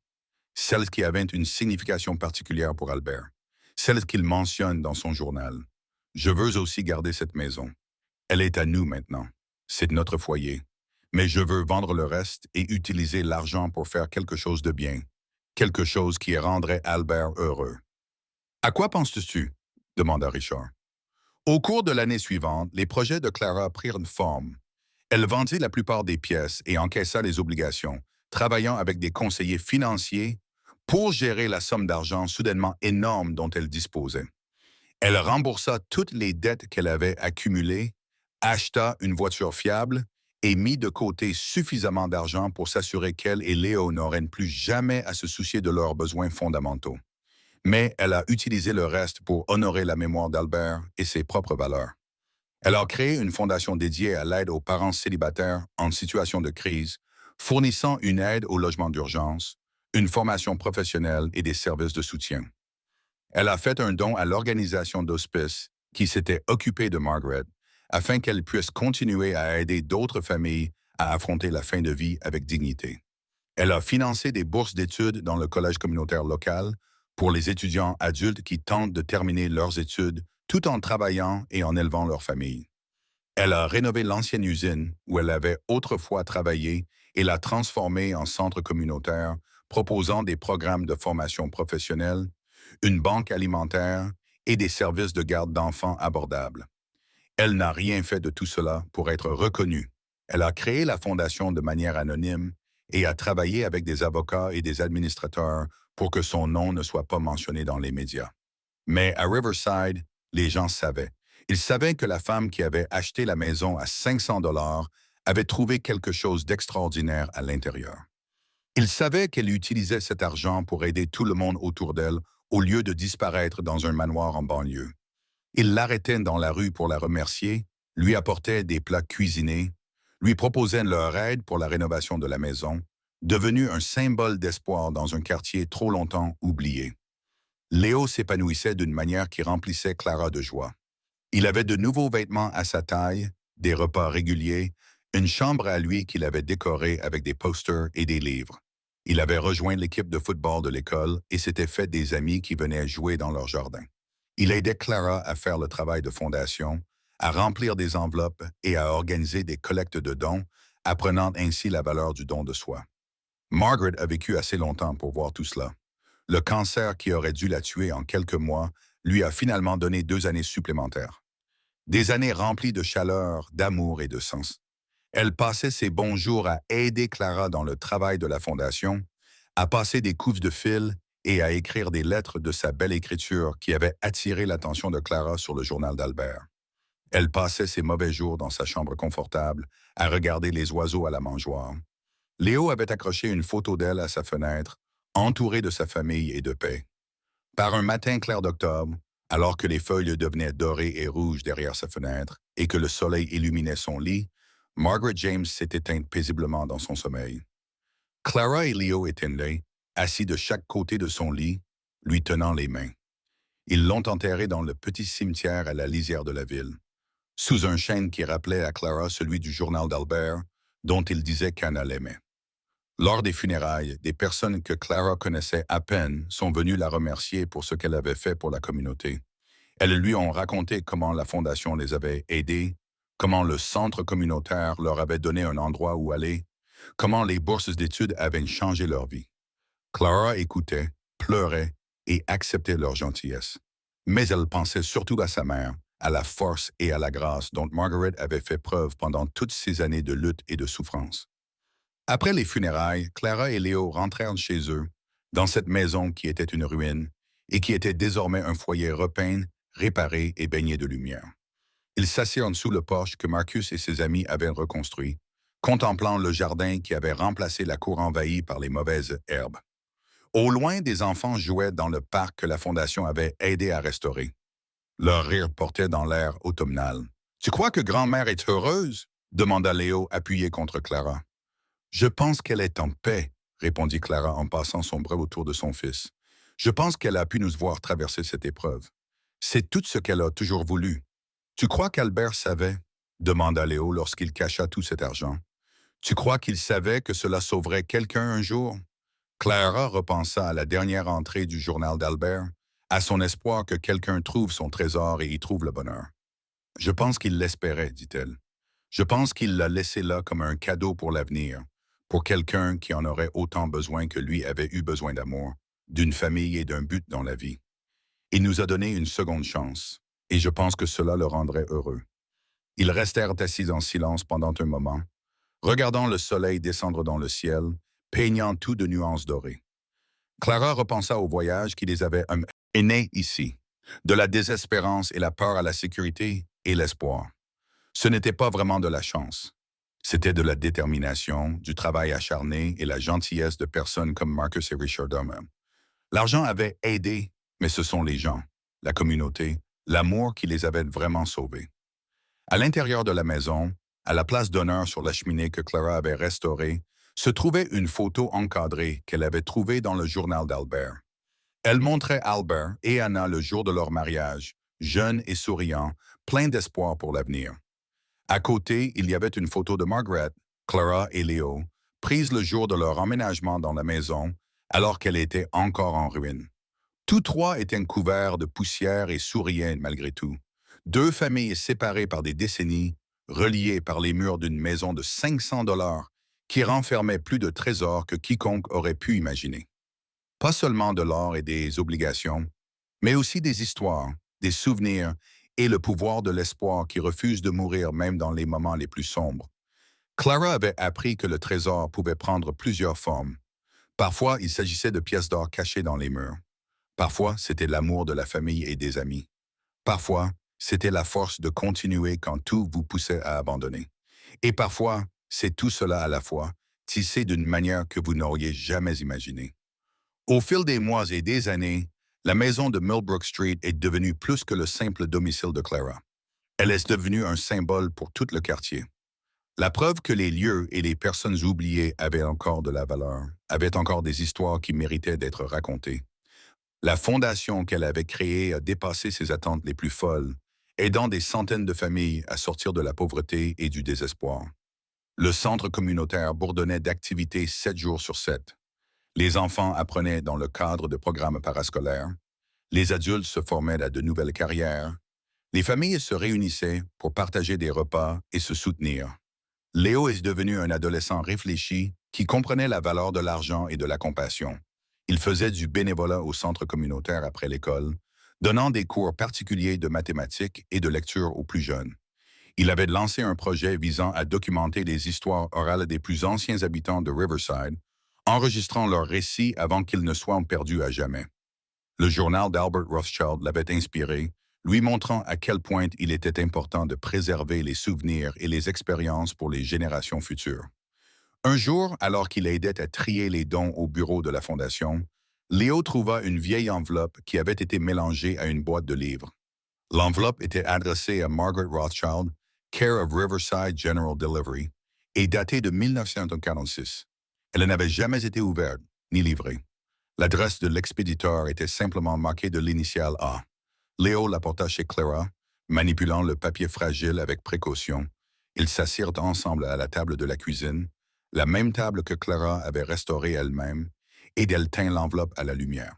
Celles qui avaient une signification particulière pour Albert. Celles qu'il mentionne dans son journal. Je veux aussi garder cette maison. Elle est à nous maintenant. C'est notre foyer. Mais je veux vendre le reste et utiliser l'argent pour faire quelque chose de bien. Quelque chose qui rendrait Albert heureux. »« À quoi penses-tu? » demanda Richard. Au cours de l'année suivante, les projets de Clara prirent une forme. Elle vendit la plupart des pièces et encaissa les obligations, travaillant avec des conseillers financiers pour gérer la somme d'argent soudainement énorme dont elle disposait. Elle remboursa toutes les dettes qu'elle avait accumulées, acheta une voiture fiable et mit de côté suffisamment d'argent pour s'assurer qu'elle et Léo n'auraient plus jamais à se soucier de leurs besoins fondamentaux. Mais elle a utilisé le reste pour honorer la mémoire d'Albert et ses propres valeurs. Elle a créé une fondation dédiée à l'aide aux parents célibataires en situation de crise, fournissant une aide au logement d'urgence, une formation professionnelle et des services de soutien. Elle a fait un don à l'organisation d'hospice qui s'était occupée de Margaret afin qu'elle puisse continuer à aider d'autres familles à affronter la fin de vie avec dignité. Elle a financé des bourses d'études dans le collège communautaire local pour les étudiants adultes qui tentent de terminer leurs études tout en travaillant et en élevant leur famille. Elle a rénové l'ancienne usine où elle avait autrefois travaillé et l'a transformée en centre communautaire proposant des programmes de formation professionnelle, une banque alimentaire et des services de garde d'enfants abordables. Elle n'a rien fait de tout cela pour être reconnue. Elle a créé la fondation de manière anonyme et a travaillé avec des avocats et des administrateurs pour que son nom ne soit pas mentionné dans les médias. Mais à Riverside, les gens savaient. Ils savaient que la femme qui avait acheté la maison à 500 dollars avait trouvé quelque chose d'extraordinaire à l'intérieur. Ils savaient qu'elle utilisait cet argent pour aider tout le monde autour d'elle au lieu de disparaître dans un manoir en banlieue. Ils l'arrêtaient dans la rue pour la remercier, lui apportaient des plats cuisinés, lui proposaient leur aide pour la rénovation de la maison, devenu un symbole d'espoir dans un quartier trop longtemps oublié. Léo s'épanouissait d'une manière qui remplissait Clara de joie. Il avait de nouveaux vêtements à sa taille, des repas réguliers, une chambre à lui qu'il avait décorée avec des posters et des livres. Il avait rejoint l'équipe de football de l'école et s'était fait des amis qui venaient jouer dans leur jardin. Il aidait Clara à faire le travail de fondation, à remplir des enveloppes et à organiser des collectes de dons, apprenant ainsi la valeur du don de soi. Margaret a vécu assez longtemps pour voir tout cela. Le cancer qui aurait dû la tuer en quelques mois lui a finalement donné 2 années supplémentaires. Des années remplies de chaleur, d'amour et de sens. Elle passait ses bons jours à aider Clara dans le travail de la fondation, à passer des coups de fil et à écrire des lettres de sa belle écriture qui avait attiré l'attention de Clara sur le journal d'Albert. Elle passait ses mauvais jours dans sa chambre confortable, à regarder les oiseaux à la mangeoire. Léo avait accroché une photo d'elle à sa fenêtre, entourée de sa famille et de paix. Par un matin clair d'octobre, alors que les feuilles devenaient dorées et rouges derrière sa fenêtre et que le soleil illuminait son lit, Margaret James s'est éteinte paisiblement dans son sommeil. Clara et Léo étaient là, assis de chaque côté de son lit, lui tenant les mains. Ils l'ont enterrée dans le petit cimetière à la lisière de la ville, sous un chêne qui rappelait à Clara celui du journal d'Albert, dont il disait qu'Anna l'aimait. Lors des funérailles, des personnes que Clara connaissait à peine sont venues la remercier pour ce qu'elle avait fait pour la communauté. Elles lui ont raconté comment la Fondation les avait aidés, comment le centre communautaire leur avait donné un endroit où aller, comment les bourses d'études avaient changé leur vie. Clara écoutait, pleurait et acceptait leur gentillesse. Mais elle pensait surtout à sa mère, à la force et à la grâce dont Margaret avait fait preuve pendant toutes ces années de lutte et de souffrance. Après les funérailles, Clara et Léo rentrèrent chez eux, dans cette maison qui était une ruine et qui était désormais un foyer repeint, réparé et baigné de lumière. Ils s'assirent sous le porche que Marcus et ses amis avaient reconstruit, contemplant le jardin qui avait remplacé la cour envahie par les mauvaises herbes. Au loin, des enfants jouaient dans le parc que la Fondation avait aidé à restaurer. Leur rire portait dans l'air automnal. « Tu crois que grand-mère est heureuse ?» demanda Léo, appuyé contre Clara. « Je pense qu'elle est en paix, » répondit Clara en passant son bras autour de son fils. « Je pense qu'elle a pu nous voir traverser cette épreuve. C'est tout ce qu'elle a toujours voulu. »« Tu crois qu'Albert savait ?» demanda Léo lorsqu'il cacha tout cet argent. « Tu crois qu'il savait que cela sauverait quelqu'un un jour ?» Clara repensa à la dernière entrée du journal d'Albert, à son espoir que quelqu'un trouve son trésor et y trouve le bonheur. « Je pense qu'il l'espérait, dit-elle. Je pense qu'il l'a laissé là comme un cadeau pour l'avenir, pour quelqu'un qui en aurait autant besoin que lui avait eu besoin d'amour, d'une famille et d'un but dans la vie. Il nous a donné une seconde chance, et je pense que cela le rendrait heureux. » Ils restèrent assis en silence pendant un moment, regardant le soleil descendre dans le ciel, peignant tout de nuances dorées. Clara repensa au voyage qui les avait amenés ici, de la désespérance et la peur à la sécurité et l'espoir. Ce n'était pas vraiment de la chance. C'était de la détermination, du travail acharné et la gentillesse de personnes comme Marcus et Richard eux-mêmes. L'argent avait aidé, mais ce sont les gens, la communauté, l'amour qui les avait vraiment sauvés. À l'intérieur de la maison, à la place d'honneur sur la cheminée que Clara avait restaurée, se trouvait une photo encadrée qu'elle avait trouvée dans le journal d'Albert. Elle montrait Albert et Anna le jour de leur mariage, jeunes et souriants, pleins d'espoir pour l'avenir. À côté, il y avait une photo de Margaret, Clara et Léo, prise le jour de leur emménagement dans la maison, alors qu'elle était encore en ruine. Tous trois étaient couverts de poussière et souriaient malgré tout. Deux familles séparées par des décennies, reliées par les murs d'une maison de 500 dollars qui renfermait plus de trésors que quiconque aurait pu imaginer. Pas seulement de l'or et des obligations, mais aussi des histoires, des souvenirs et le pouvoir de l'espoir qui refuse de mourir même dans les moments les plus sombres. Clara avait appris que le trésor pouvait prendre plusieurs formes. Parfois, il s'agissait de pièces d'or cachées dans les murs. Parfois, c'était l'amour de la famille et des amis. Parfois, c'était la force de continuer quand tout vous poussait à abandonner. Et parfois, c'est tout cela à la fois, tissé d'une manière que vous n'auriez jamais imaginée. Au fil des mois et des années, la maison de Millbrook Street est devenue plus que le simple domicile de Clara. Elle est devenue un symbole pour tout le quartier. La preuve que les lieux et les personnes oubliées avaient encore de la valeur, avaient encore des histoires qui méritaient d'être racontées. La fondation qu'elle avait créée a dépassé ses attentes les plus folles, aidant des centaines de familles à sortir de la pauvreté et du désespoir. Le centre communautaire bourdonnait d'activités 7 jours sur 7. Les enfants apprenaient dans le cadre de programmes parascolaires. Les adultes se formaient à de nouvelles carrières. Les familles se réunissaient pour partager des repas et se soutenir. Léo est devenu un adolescent réfléchi qui comprenait la valeur de l'argent et de la compassion. Il faisait du bénévolat au centre communautaire après l'école, donnant des cours particuliers de mathématiques et de lecture aux plus jeunes. Il avait lancé un projet visant à documenter les histoires orales des plus anciens habitants de Riverside, enregistrant leurs récits avant qu'ils ne soient perdus à jamais. Le journal d'Albert Rothschild l'avait inspiré, lui montrant à quel point il était important de préserver les souvenirs et les expériences pour les générations futures. Un jour, alors qu'il aidait à trier les dons au bureau de la Fondation, Léo trouva une vieille enveloppe qui avait été mélangée à une boîte de livres. L'enveloppe était adressée à Margaret Rothschild, Care of Riverside General Delivery, et datée de 1946. Elle n'avait jamais été ouverte, ni livrée. L'adresse de l'expéditeur était simplement marquée de l'initiale A. Léo la porta chez Clara, manipulant le papier fragile avec précaution. Ils s'assirent ensemble à la table de la cuisine, la même table que Clara avait restaurée elle-même, et elle tint l'enveloppe à la lumière.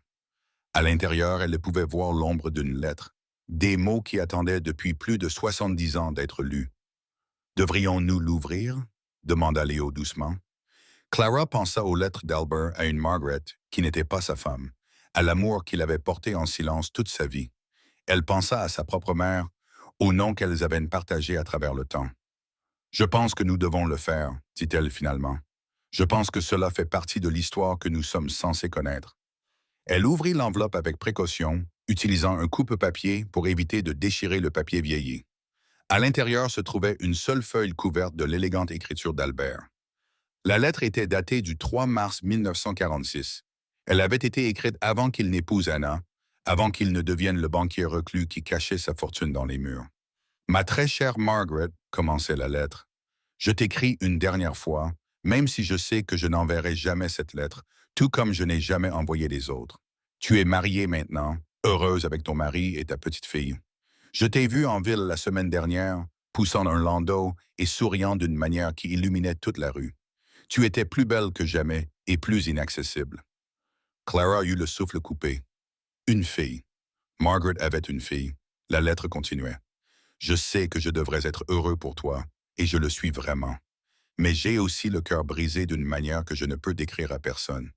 À l'intérieur, elle pouvait voir l'ombre d'une lettre, des mots qui attendaient depuis plus de 70 ans d'être lus. « Devrions-nous l'ouvrir » demanda Léo doucement. Clara pensa aux lettres d'Albert à une Margaret, qui n'était pas sa femme, à l'amour qu'il avait porté en silence toute sa vie. Elle pensa à sa propre mère, au nom qu'elles avaient partagé à travers le temps. « Je pense que nous devons le faire, » dit-elle finalement. « Je pense que cela fait partie de l'histoire que nous sommes censés connaître. » Elle ouvrit l'enveloppe avec précaution, utilisant un coupe-papier pour éviter de déchirer le papier vieilli. À l'intérieur se trouvait une seule feuille couverte de l'élégante écriture d'Albert. La lettre était datée du 3 mars 1946. Elle avait été écrite avant qu'il n'épouse Anna, avant qu'il ne devienne le banquier reclus qui cachait sa fortune dans les murs. « Ma très chère Margaret, » commençait la lettre, « je t'écris une dernière fois, même si je sais que je n'enverrai jamais cette lettre, tout comme je n'ai jamais envoyé les autres. Tu es mariée maintenant, heureuse avec ton mari et ta petite fille. Je t'ai vue en ville la semaine dernière, poussant un landau et souriant d'une manière qui illuminait toute la rue. Tu étais plus belle que jamais et plus inaccessible. » Clara eut le souffle coupé. Une fille. Margaret avait une fille. La lettre continuait. « Je sais que je devrais être heureux pour toi, et je le suis vraiment. Mais j'ai aussi le cœur brisé d'une manière que je ne peux décrire à personne.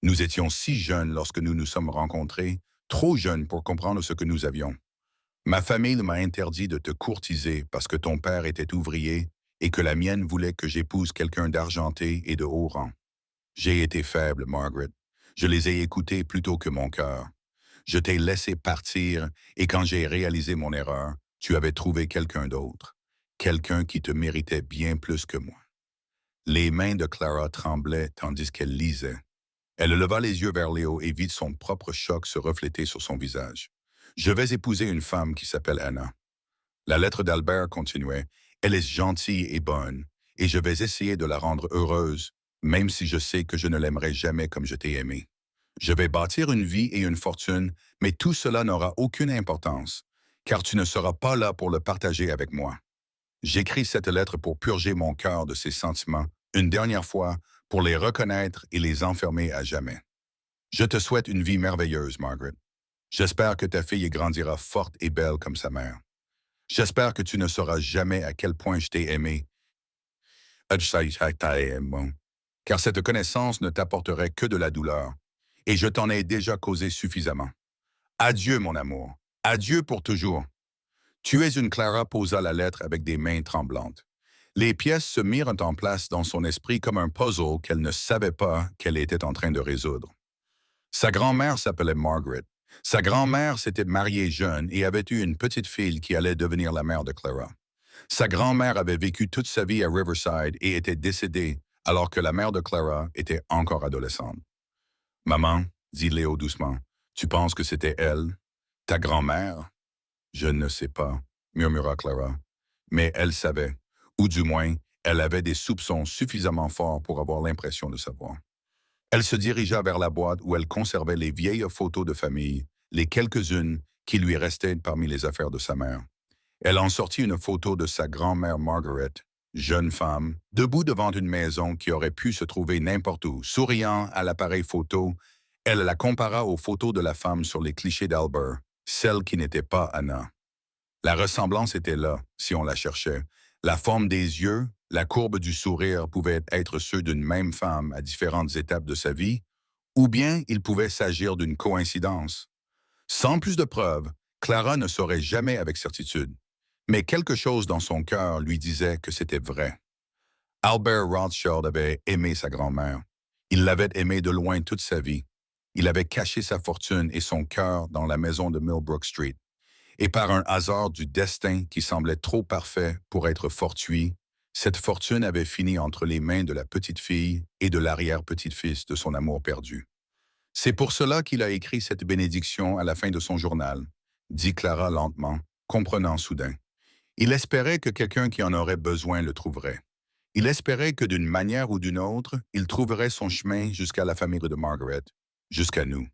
Nous étions si jeunes lorsque nous nous sommes rencontrés, trop jeunes pour comprendre ce que nous avions. Ma famille m'a interdit de te courtiser parce que ton père était ouvrier et que la mienne voulait que j'épouse quelqu'un d'argenté et de haut rang. J'ai été faible, Margaret. Je les ai écoutés plutôt que mon cœur. Je t'ai laissé partir et quand j'ai réalisé mon erreur, tu avais trouvé quelqu'un d'autre, quelqu'un qui te méritait bien plus que moi. » Les mains de Clara tremblaient tandis qu'elle lisait. Elle leva les yeux vers Léo et vit son propre choc se refléter sur son visage. « Je vais épouser une femme qui s'appelle Anna. » La lettre d'Albert continuait. « Elle est gentille et bonne, et je vais essayer de la rendre heureuse, même si je sais que je ne l'aimerai jamais comme je t'ai aimé. Je vais bâtir une vie et une fortune, mais tout cela n'aura aucune importance, car tu ne seras pas là pour le partager avec moi. J'écris cette lettre pour purger mon cœur de ces sentiments, une dernière fois, pour les reconnaître et les enfermer à jamais. Je te souhaite une vie merveilleuse, Margaret. J'espère que ta fille grandira forte et belle comme sa mère. J'espère que tu ne sauras jamais à quel point je t'ai aimé, car cette connaissance ne t'apporterait que de la douleur, et je t'en ai déjà causé suffisamment. Adieu, mon amour. Adieu pour toujours. Tu es une Clara posa la lettre avec des mains tremblantes. Les pièces se mirent en place dans son esprit comme un puzzle qu'elle ne savait pas qu'elle était en train de résoudre. Sa grand-mère s'appelait Margaret. Sa grand-mère s'était mariée jeune et avait eu une petite fille qui allait devenir la mère de Clara. Sa grand-mère avait vécu toute sa vie à Riverside et était décédée alors que la mère de Clara était encore adolescente. Maman, dit Léo doucement, tu penses que c'était elle, ta grand-mère? Je ne sais pas, murmura Clara. Mais elle savait, ou du moins, elle avait des soupçons suffisamment forts pour avoir l'impression de savoir. Elle se dirigea vers la boîte où elle conservait les vieilles photos de famille, les quelques-unes qui lui restaient parmi les affaires de sa mère. Elle en sortit une photo de sa grand-mère Margaret, jeune femme, debout devant une maison qui aurait pu se trouver n'importe où, souriant à l'appareil photo. Elle la compara aux photos de la femme sur les clichés d'Albert, celle qui n'était pas Anna. La ressemblance était là, si on la cherchait. La forme des yeux, la courbe du sourire pouvaient être ceux d'une même femme à différentes étapes de sa vie, ou bien il pouvait s'agir d'une coïncidence. Sans plus de preuves, Clara ne saurait jamais avec certitude. Mais quelque chose dans son cœur lui disait que c'était vrai. Albert Rothschild avait aimé sa grand-mère. Il l'avait aimée de loin toute sa vie. Il avait caché sa fortune et son cœur dans la maison de Millbrook Street. Et par un hasard du destin qui semblait trop parfait pour être fortuit, cette fortune avait fini entre les mains de la petite fille et de l'arrière-petit-fils de son amour perdu. C'est pour cela qu'il a écrit cette bénédiction à la fin de son journal, dit Clara lentement, comprenant soudain. Il espérait que quelqu'un qui en aurait besoin le trouverait. Il espérait que d'une manière ou d'une autre, il trouverait son chemin jusqu'à la famille de Margaret, jusqu'à nous.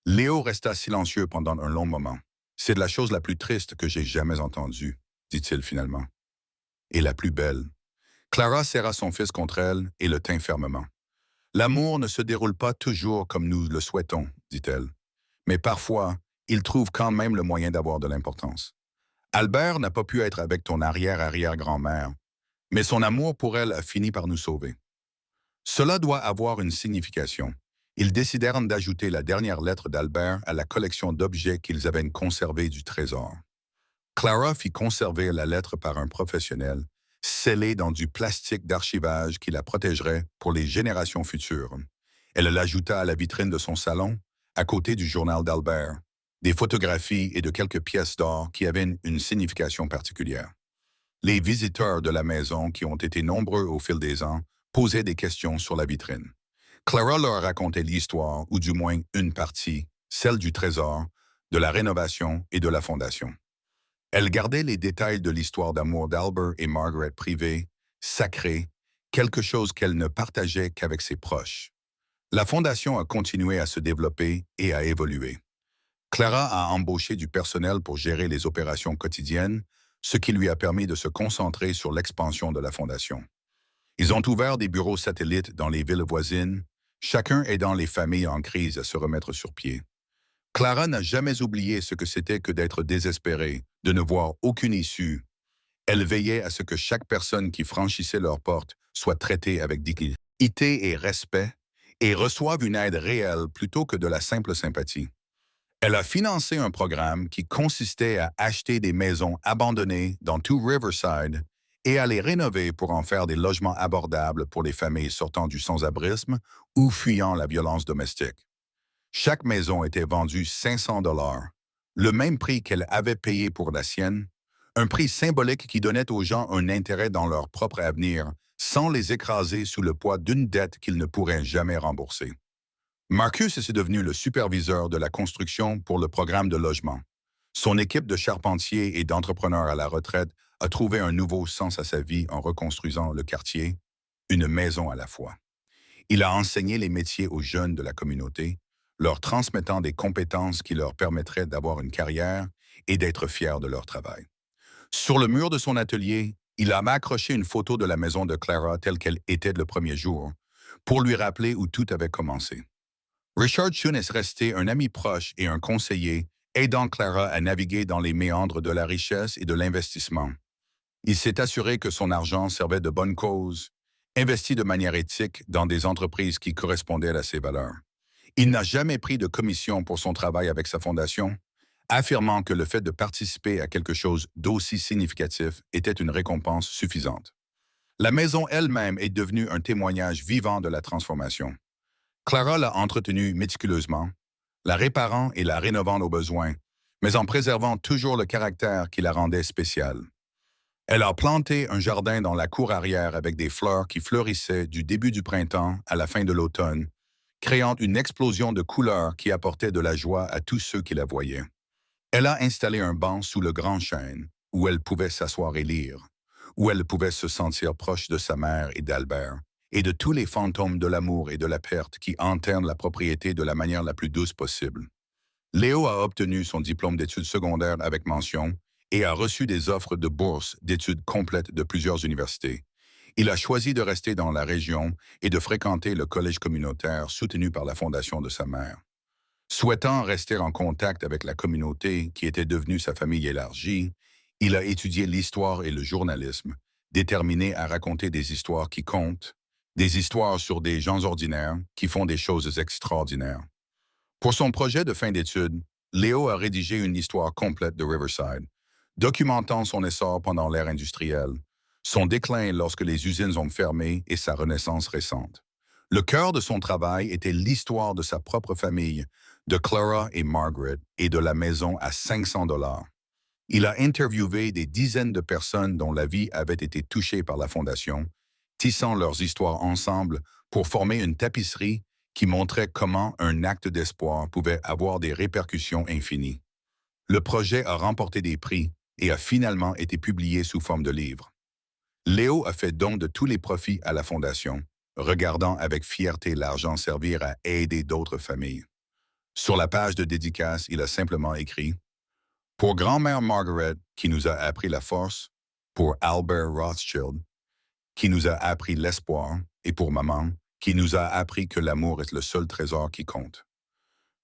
Léo resta silencieux pendant un long moment. C'est de la chose la plus triste que j'ai jamais entendue, dit-il finalement. Et la plus belle. Clara serra son fils contre elle et le tint fermement. L'amour ne se déroule pas toujours comme nous le souhaitons, dit-elle. Mais parfois, il trouve quand même le moyen d'avoir de l'importance. Albert n'a pas pu être avec ton arrière-arrière-grand-mère, mais son amour pour elle a fini par nous sauver. Cela doit avoir une signification. Ils décidèrent d'ajouter la dernière lettre d'Albert à la collection d'objets qu'ils avaient conservés du trésor. Clara fit conserver la lettre par un professionnel, scellée dans du plastique d'archivage qui la protégerait pour les générations futures. Elle l'ajouta à la vitrine de son salon, à côté du journal d'Albert, des photographies et de quelques pièces d'or qui avaient une signification particulière. Les visiteurs de la maison, qui ont été nombreux au fil des ans, posaient des questions sur la vitrine. Clara leur racontait l'histoire, ou du moins une partie, celle du trésor, de la rénovation et de la fondation. Elle gardait les détails de l'histoire d'amour d'Albert et Margaret privée, sacrée, quelque chose qu'elle ne partageait qu'avec ses proches. La fondation a continué à se développer et à évoluer. Clara a embauché du personnel pour gérer les opérations quotidiennes, ce qui lui a permis de se concentrer sur l'expansion de la fondation. Ils ont ouvert des bureaux satellites dans les villes voisines, chacun aidant les familles en crise à se remettre sur pied. Clara n'a jamais oublié ce que c'était que d'être désespérée, de ne voir aucune issue. Elle veillait à ce que chaque personne qui franchissait leur porte soit traitée avec dignité et respect et reçoive une aide réelle plutôt que de la simple sympathie. Elle a financé un programme qui consistait à acheter des maisons abandonnées dans tout Riverside et à les rénover pour en faire des logements abordables pour les familles sortant du sans-abrisme ou fuyant la violence domestique. Chaque maison était vendue 500 $, le même prix qu'elle avait payé pour la sienne, un prix symbolique qui donnait aux gens un intérêt dans leur propre avenir sans les écraser sous le poids d'une dette qu'ils ne pourraient jamais rembourser. Marcus est devenu le superviseur de la construction pour le programme de logement. Son équipe de charpentiers et d'entrepreneurs à la retraite a trouvé un nouveau sens à sa vie en reconstruisant le quartier, une maison à la fois. Il a enseigné les métiers aux jeunes de la communauté, leur transmettant des compétences qui leur permettraient d'avoir une carrière et d'être fiers de leur travail. Sur le mur de son atelier, il a accroché une photo de la maison de Clara telle qu'elle était le premier jour, pour lui rappeler où tout avait commencé. Richard Chun est resté un ami proche et un conseiller, aidant Clara à naviguer dans les méandres de la richesse et de l'investissement. Il s'est assuré que son argent servait de bonne cause, investi de manière éthique dans des entreprises qui correspondaient à ses valeurs. Il n'a jamais pris de commission pour son travail avec sa fondation. affirmant que le fait de participer à quelque chose d'aussi significatif était une récompense suffisante. La maison elle-même est devenue un témoignage vivant de la transformation. Clara l'a entretenue méticuleusement, la réparant et la rénovant aux besoins, mais en préservant toujours le caractère qui la rendait spéciale. Elle a planté un jardin dans la cour arrière avec des fleurs qui fleurissaient du début du printemps à la fin de l'automne, créant une explosion de couleurs qui apportait de la joie à tous ceux qui la voyaient. Elle a installé un banc sous le grand chêne, où elle pouvait s'asseoir et lire, où elle pouvait se sentir proche de sa mère et d'Albert, et de tous les fantômes de l'amour et de la perte qui enternent la propriété de la manière la plus douce possible. Léo a obtenu son diplôme d'études secondaires avec mention et a reçu des offres de bourse d'études complètes de plusieurs universités. Il a choisi de rester dans la région et de fréquenter le collège communautaire soutenu par la fondation de sa mère. Souhaitant rester en contact avec la communauté qui était devenue sa famille élargie, il a étudié l'histoire et le journalisme, déterminé à raconter des histoires qui comptent, des histoires sur des gens ordinaires qui font des choses extraordinaires. Pour son projet de fin d'études, Léo a rédigé une histoire complète de Riverside, documentant son essor pendant l'ère industrielle, son déclin lorsque les usines ont fermé et sa renaissance récente. Le cœur de son travail était l'histoire de sa propre famille, de Clara et Margaret, et de la maison à 500 $. Il a interviewé des dizaines de personnes dont la vie avait été touchée par la Fondation, tissant leurs histoires ensemble pour former une tapisserie qui montrait comment un acte d'espoir pouvait avoir des répercussions infinies. Le projet a remporté des prix et a finalement été publié sous forme de livre. Léo a fait don de tous les profits à la Fondation, regardant avec fierté l'argent servir à aider d'autres familles. Sur la page de dédicace, il a simplement écrit « Pour grand-mère Margaret, qui nous a appris la force, pour Albert Rothschild, qui nous a appris l'espoir, et pour maman, qui nous a appris que l'amour est le seul trésor qui compte. »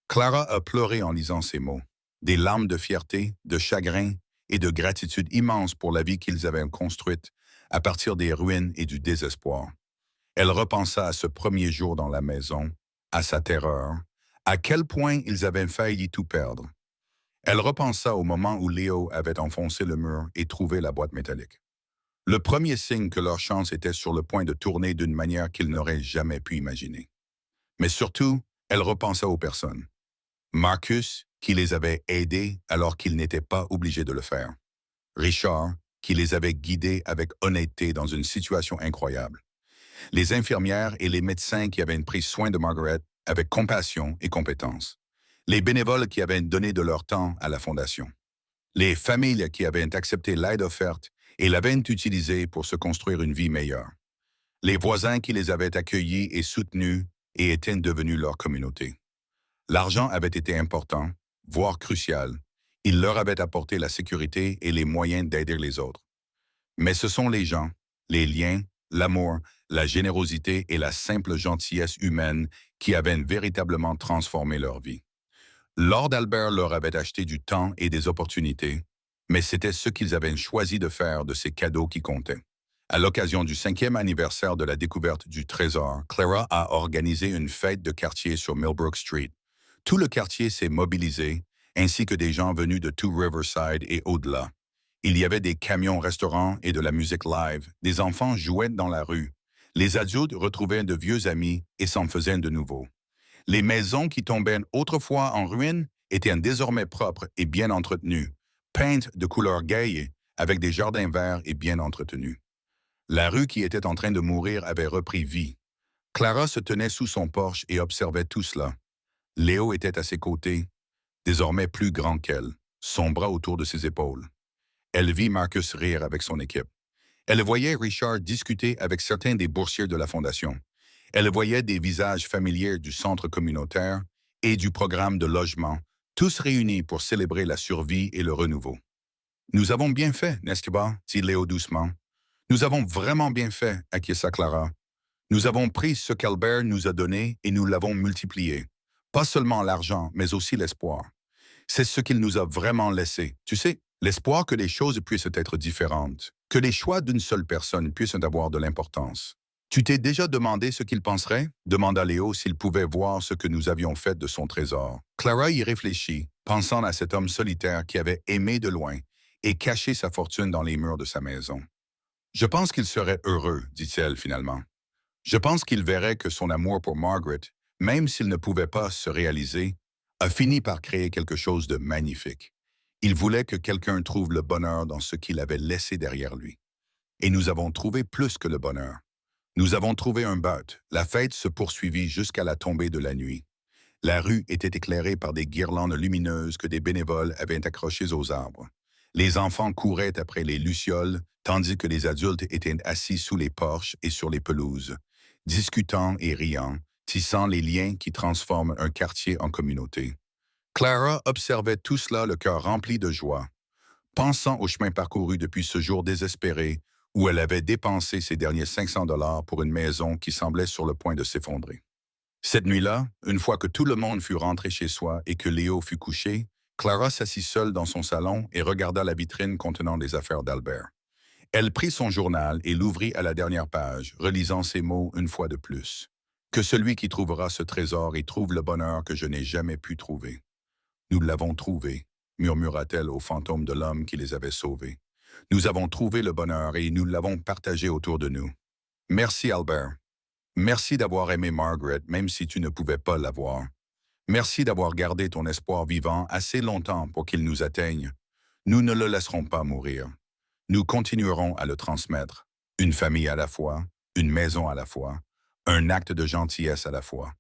Clara a pleuré en lisant ces mots, des larmes de fierté, de chagrin et de gratitude immense pour la vie qu'ils avaient construite à partir des ruines et du désespoir. Elle repensa à ce premier jour dans la maison, à sa terreur, à quel point ils avaient failli tout perdre. Elle repensa au moment où Léo avait enfoncé le mur et trouvé la boîte métallique. Le premier signe que leur chance était sur le point de tourner d'une manière qu'ils n'auraient jamais pu imaginer. Mais surtout, elle repensa aux personnes. Marcus, qui les avait aidés alors qu'ils n'étaient pas obligés de le faire. Richard, qui les avait guidés avec honnêteté dans une situation incroyable. Les infirmières et les médecins qui avaient pris soin de Margaret avec compassion et compétence. Les bénévoles qui avaient donné de leur temps à la Fondation. Les familles qui avaient accepté l'aide offerte et l'avaient utilisée pour se construire une vie meilleure. Les voisins qui les avaient accueillis et soutenus et étaient devenus leur communauté. L'argent avait été important, voire crucial. Il leur avait apporté la sécurité et les moyens d'aider les autres. Mais ce sont les gens, les liens, l'amour, la générosité et la simple gentillesse humaine qui avaient véritablement transformé leur vie. Lord Albert leur avait acheté du temps et des opportunités, mais c'était ce qu'ils avaient choisi de faire de ces cadeaux qui comptaient. À l'occasion du 5e anniversaire de la découverte du trésor, Clara a organisé une fête de quartier sur Millbrook Street. Tout le quartier s'est mobilisé, ainsi que des gens venus de tout Riverside et au-delà. Il y avait des camions-restaurants et de la musique live, des enfants jouaient dans la rue. Les adultes retrouvaient de vieux amis et s'en faisaient de nouveaux. Les maisons qui tombaient autrefois en ruine étaient désormais propres et bien entretenues, peintes de couleurs gaies, avec des jardins verts et bien entretenus. La rue qui était en train de mourir avait repris vie. Clara se tenait sous son porche et observait tout cela. Léo était à ses côtés, désormais plus grand qu'elle, son bras autour de ses épaules. Elle vit Marcus rire avec son équipe. Elle voyait Richard discuter avec certains des boursiers de la Fondation. Elle voyait des visages familiers du centre communautaire et du programme de logement, tous réunis pour célébrer la survie et le renouveau. « Nous avons bien fait, n'est-ce pas ?» dit Léo doucement. « Nous avons vraiment bien fait, acquiesça Clara. Nous avons pris ce qu'Albert nous a donné et nous l'avons multiplié. Pas seulement l'argent, mais aussi l'espoir. C'est ce qu'il nous a vraiment laissé. Tu sais, l'espoir que les choses puissent être différentes, que les choix d'une seule personne puissent avoir de l'importance. Tu t'es déjà demandé ce qu'il penserait? Demanda Léo s'il pouvait voir ce que nous avions fait de son trésor. Clara y réfléchit, pensant à cet homme solitaire qui avait aimé de loin et caché sa fortune dans les murs de sa maison. Je pense qu'il serait heureux, dit-elle finalement. Je pense qu'il verrait que son amour pour Margaret, même s'il ne pouvait pas se réaliser, a fini par créer quelque chose de magnifique. Il voulait que quelqu'un trouve le bonheur dans ce qu'il avait laissé derrière lui. Et nous avons trouvé plus que le bonheur. Nous avons trouvé un but. La fête se poursuivit jusqu'à la tombée de la nuit. La rue était éclairée par des guirlandes lumineuses que des bénévoles avaient accrochées aux arbres. Les enfants couraient après les lucioles, tandis que les adultes étaient assis sous les porches et sur les pelouses, discutant et riant, tissant les liens qui transforment un quartier en communauté. Clara observait tout cela le cœur rempli de joie, pensant au chemin parcouru depuis ce jour désespéré où elle avait dépensé ses derniers 500 $ pour une maison qui semblait sur le point de s'effondrer. Cette nuit-là, une fois que tout le monde fut rentré chez soi et que Léo fut couché, Clara s'assit seule dans son salon et regarda la vitrine contenant les affaires d'Albert. Elle prit son journal et l'ouvrit à la dernière page, relisant ces mots une fois de plus. Que celui qui trouvera ce trésor y trouve le bonheur que je n'ai jamais pu trouver. Nous l'avons trouvé, murmura-t-elle au fantôme de l'homme qui les avait sauvés. Nous avons trouvé le bonheur et nous l'avons partagé autour de nous. Merci, Albert. Merci d'avoir aimé Margaret, même si tu ne pouvais pas l'avoir. Merci d'avoir gardé ton espoir vivant assez longtemps pour qu'il nous atteigne. Nous ne le laisserons pas mourir. Nous continuerons à le transmettre. Une famille à la fois, une maison à la fois, un acte de gentillesse à la fois.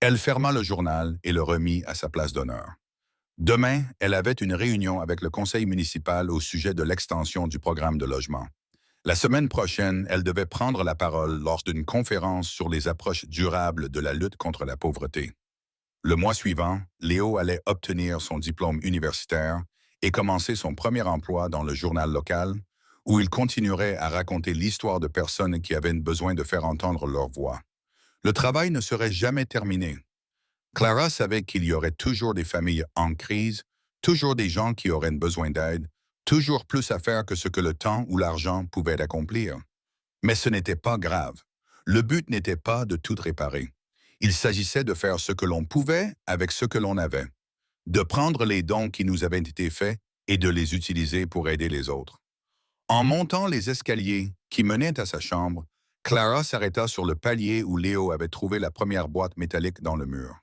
Elle ferma le journal et le remit à sa place d'honneur. Demain, elle avait une réunion avec le conseil municipal au sujet de l'extension du programme de logement. La semaine prochaine, elle devait prendre la parole lors d'une conférence sur les approches durables de la lutte contre la pauvreté. Le mois suivant, Léo allait obtenir son diplôme universitaire et commencer son premier emploi dans le journal local, où il continuerait à raconter l'histoire de personnes qui avaient besoin de faire entendre leur voix. Le travail ne serait jamais terminé. Clara savait qu'il y aurait toujours des familles en crise, toujours des gens qui auraient besoin d'aide, toujours plus à faire que ce que le temps ou l'argent pouvaient accomplir. Mais ce n'était pas grave. Le but n'était pas de tout réparer. Il s'agissait de faire ce que l'on pouvait avec ce que l'on avait, de prendre les dons qui nous avaient été faits et de les utiliser pour aider les autres. En montant les escaliers qui menaient à sa chambre, Clara s'arrêta sur le palier où Léo avait trouvé la première boîte métallique dans le mur.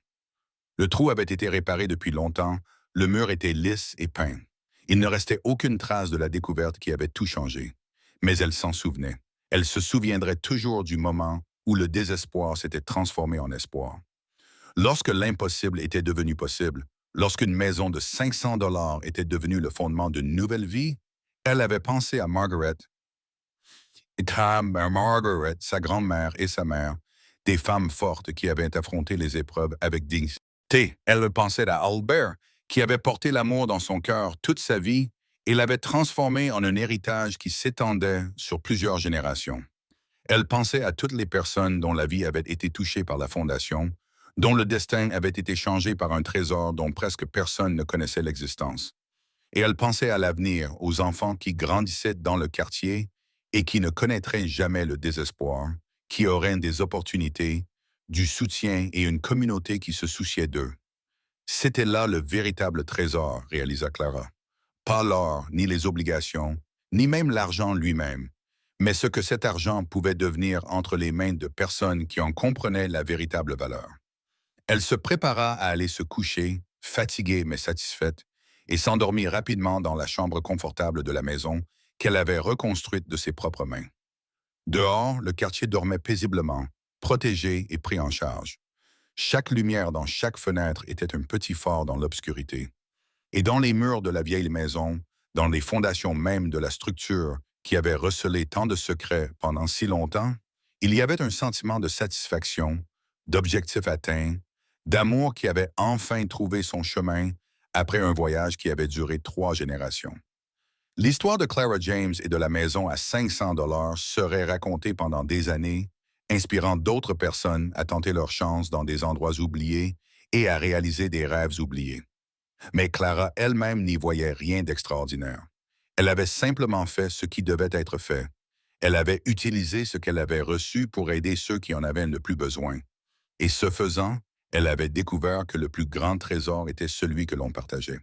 Le trou avait été réparé depuis longtemps, le mur était lisse et peint. Il ne restait aucune trace de la découverte qui avait tout changé. Mais elle s'en souvenait. Elle se souviendrait toujours du moment où le désespoir s'était transformé en espoir. Lorsque l'impossible était devenu possible, lorsqu'une maison de 500 $ était devenue le fondement d'une nouvelle vie, elle avait pensé à Margaret, sa grand-mère et sa mère, des femmes fortes qui avaient affronté les épreuves avec dignité. Elle pensait à Albert, qui avait porté l'amour dans son cœur toute sa vie et l'avait transformé en un héritage qui s'étendait sur plusieurs générations. Elle pensait à toutes les personnes dont la vie avait été touchée par la Fondation, dont le destin avait été changé par un trésor dont presque personne ne connaissait l'existence. Et elle pensait à l'avenir, aux enfants qui grandissaient dans le quartier et qui ne connaîtraient jamais le désespoir, qui auraient des opportunités, du soutien et une communauté qui se souciait d'eux. C'était là le véritable trésor, réalisa Clara. Pas l'or, ni les obligations, ni même l'argent lui-même, mais ce que cet argent pouvait devenir entre les mains de personnes qui en comprenaient la véritable valeur. Elle se prépara à aller se coucher, fatiguée mais satisfaite, et s'endormit rapidement dans la chambre confortable de la maison qu'elle avait reconstruite de ses propres mains. Dehors, le quartier dormait paisiblement, protégé et pris en charge. Chaque lumière dans chaque fenêtre était un petit phare dans l'obscurité. Et dans les murs de la vieille maison, dans les fondations même de la structure qui avait recelé tant de secrets pendant si longtemps, il y avait un sentiment de satisfaction, d'objectif atteint, d'amour qui avait enfin trouvé son chemin après un voyage qui avait duré 3 générations. L'histoire de Clara James et de la maison à 500 $ serait racontée pendant des années, inspirant d'autres personnes à tenter leur chance dans des endroits oubliés et à réaliser des rêves oubliés. Mais Clara elle-même n'y voyait rien d'extraordinaire. Elle avait simplement fait ce qui devait être fait. Elle avait utilisé ce qu'elle avait reçu pour aider ceux qui en avaient le plus besoin. Et ce faisant, elle avait découvert que le plus grand trésor était celui que l'on partageait.